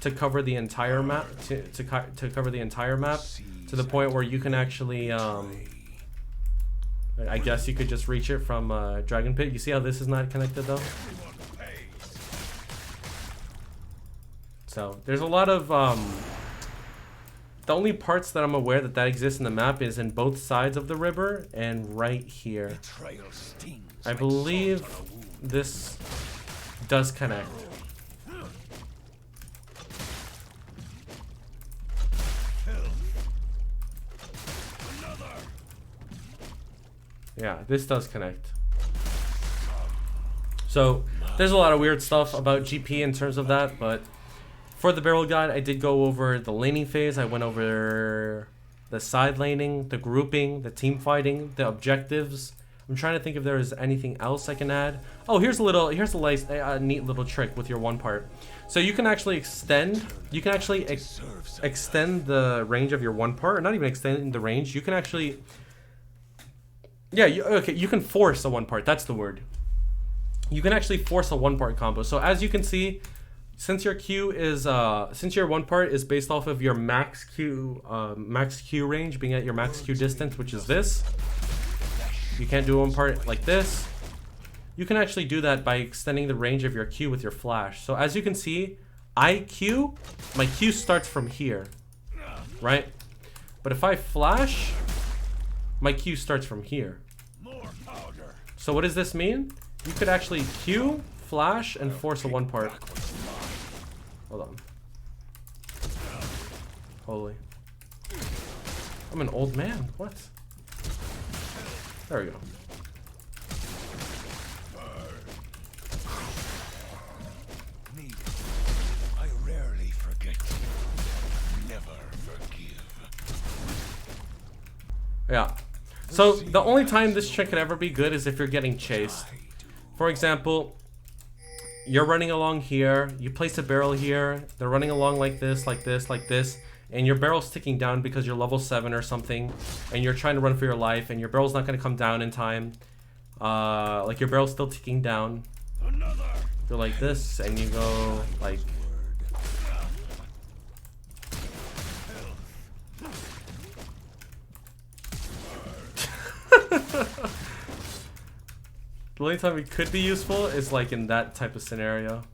to cover the entire map, to cover the entire map to the point where you can actually I guess you could just reach it from Dragon Pit. You see how this is not connected though? So there's a lot of the only parts that I'm aware that exists in the map is in both sides of the river and right here. I believe this does connect. Yeah, this does connect. So there's a lot of weird stuff about GP in terms of that, but for the barrel guide, I did go over the laning phase. I went over the side laning, the grouping, the team fighting, the objectives. I'm trying to think if there is anything else I can add. Oh, here's a neat little trick with your one part. So you can actually extend. You can actually extend the range of your one part, or not even extend the range. You can actually, yeah. You can force a one part. That's the word. You can actually force a one part combo. So as you can see, since your Q is since your one part is based off of your max Q range being at your max Q distance, which is this. You can't do one part like this. You can actually do that by extending the range of your Q with your flash. So as you can see, my Q starts from here, right? But if I flash, my Q starts from here. So what does this mean? You could actually Q, flash, and force a one part. Hold on. Holy. I'm an old man. What? There we go. I rarely forget. Never forgive. Yeah. So the only time this trick could ever be good is if you're getting chased. For example, you're running along here, you place a barrel here, they're running along like this, like this, like this, and your barrel's ticking down because you're level 7 or something, and you're trying to run for your life, and your barrel's not going to come down in time, like your barrel's still ticking down, go like this, and you go like... The only time it could be useful is like in that type of scenario.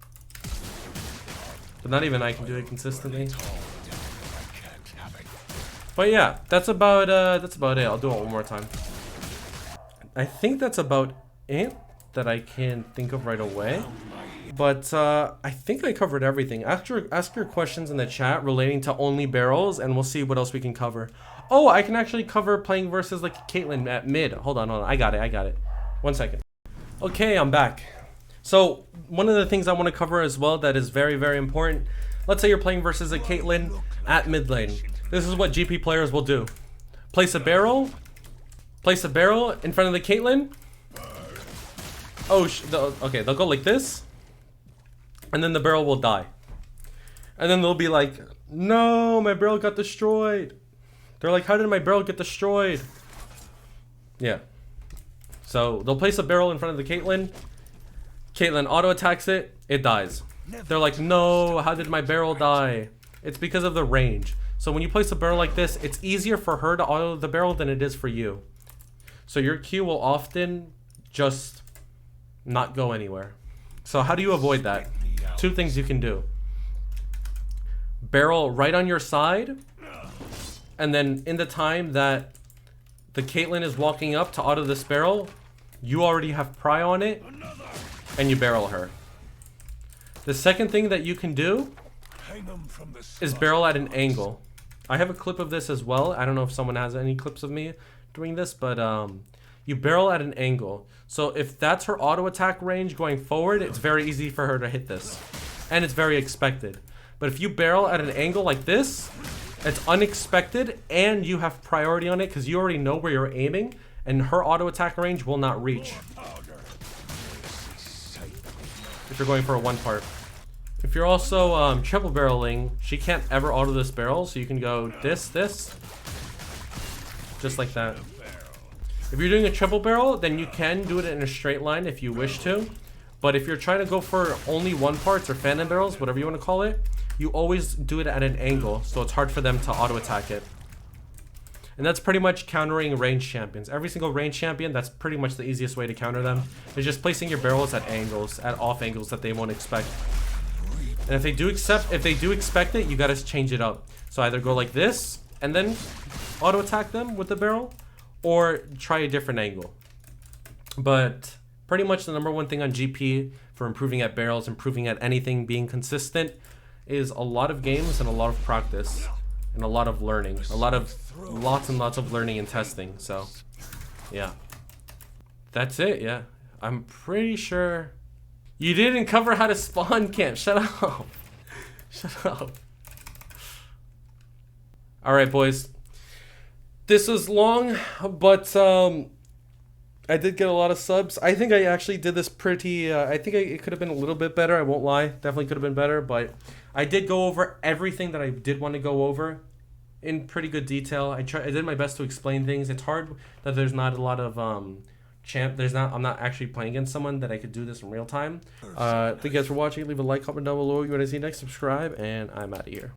But not even I can do it consistently. But yeah, that's about it. I'll do it one more time. I think that's about it that I can think of right away. But I think I covered everything. Ask your questions in the chat relating to only barrels, and we'll see what else we can cover. Oh, I can actually cover playing versus like Caitlyn at mid. Hold on. I got it. 1 second. Okay, I'm back. So one of the things I want to cover as well that is very, very important. Let's say you're playing versus a Caitlyn at mid lane. This is what GP players will do. Place a barrel in front of the Caitlyn. Oh, okay, they'll go like this. And then the barrel will die. And then they'll be like, no, my barrel got destroyed. They're like, how did my barrel get destroyed? Yeah. So they'll place a barrel in front of the Caitlyn. Caitlyn auto attacks it. It dies. They're like, no, how did my barrel die? It's because of the range. So when you place a barrel like this, it's easier for her to auto the barrel than it is for you. So your Q will often just not go anywhere. So how do you avoid that? 2 things you can do. Barrel right on your side, and then in the time that the Caitlyn is walking up to auto this barrel, you already have pry on it, and you barrel her. The second thing that you can do is barrel at an angle. I have a clip of this as well. I don't know if someone has any clips of me doing this, but you barrel at an angle. So if that's her auto attack range going forward, it's very easy for her to hit this. And it's very expected. But if you barrel at an angle like this, it's unexpected and you have priority on it because you already know where you're aiming, and her auto attack range will not reach. If you're going for a 1 part. If you're also triple barreling, she can't ever auto this barrel, so you can go this, just like that. If you're doing a triple barrel, then you can do it in a straight line if you wish to. But if you're trying to go for only 1 parts or phantom barrels, whatever you want to call it, you always do it at an angle, so it's hard for them to auto attack it. And that's pretty much countering range champions. Every single range champion, that's pretty much the easiest way to counter them. Is just placing your barrels at angles, at off angles that they won't expect. And if they do expect it, you gotta change it up. So either go like this and then auto attack them with the barrel, or try a different angle. But pretty much the number 1 thing on GP for improving at barrels, improving at anything, being consistent, is a lot of games and a lot of practice and a lot of learning, lots and lots of learning and testing. So yeah, that's it. Yeah, I'm pretty sure you didn't cover how to spawn camp. Shut up. Shut up. All right, boys, this was long, but I did get a lot of subs. I think I actually did this pretty, I think it could have been a little bit better. I won't lie. Definitely could have been better, but I did go over everything that I did want to go over in pretty good detail. I did my best to explain things. It's hard that there's not a lot of I'm not actually playing against someone that I could do this in real time. Thank you guys for watching. Leave a like, comment down below. You want to see next, subscribe, and I'm out of here.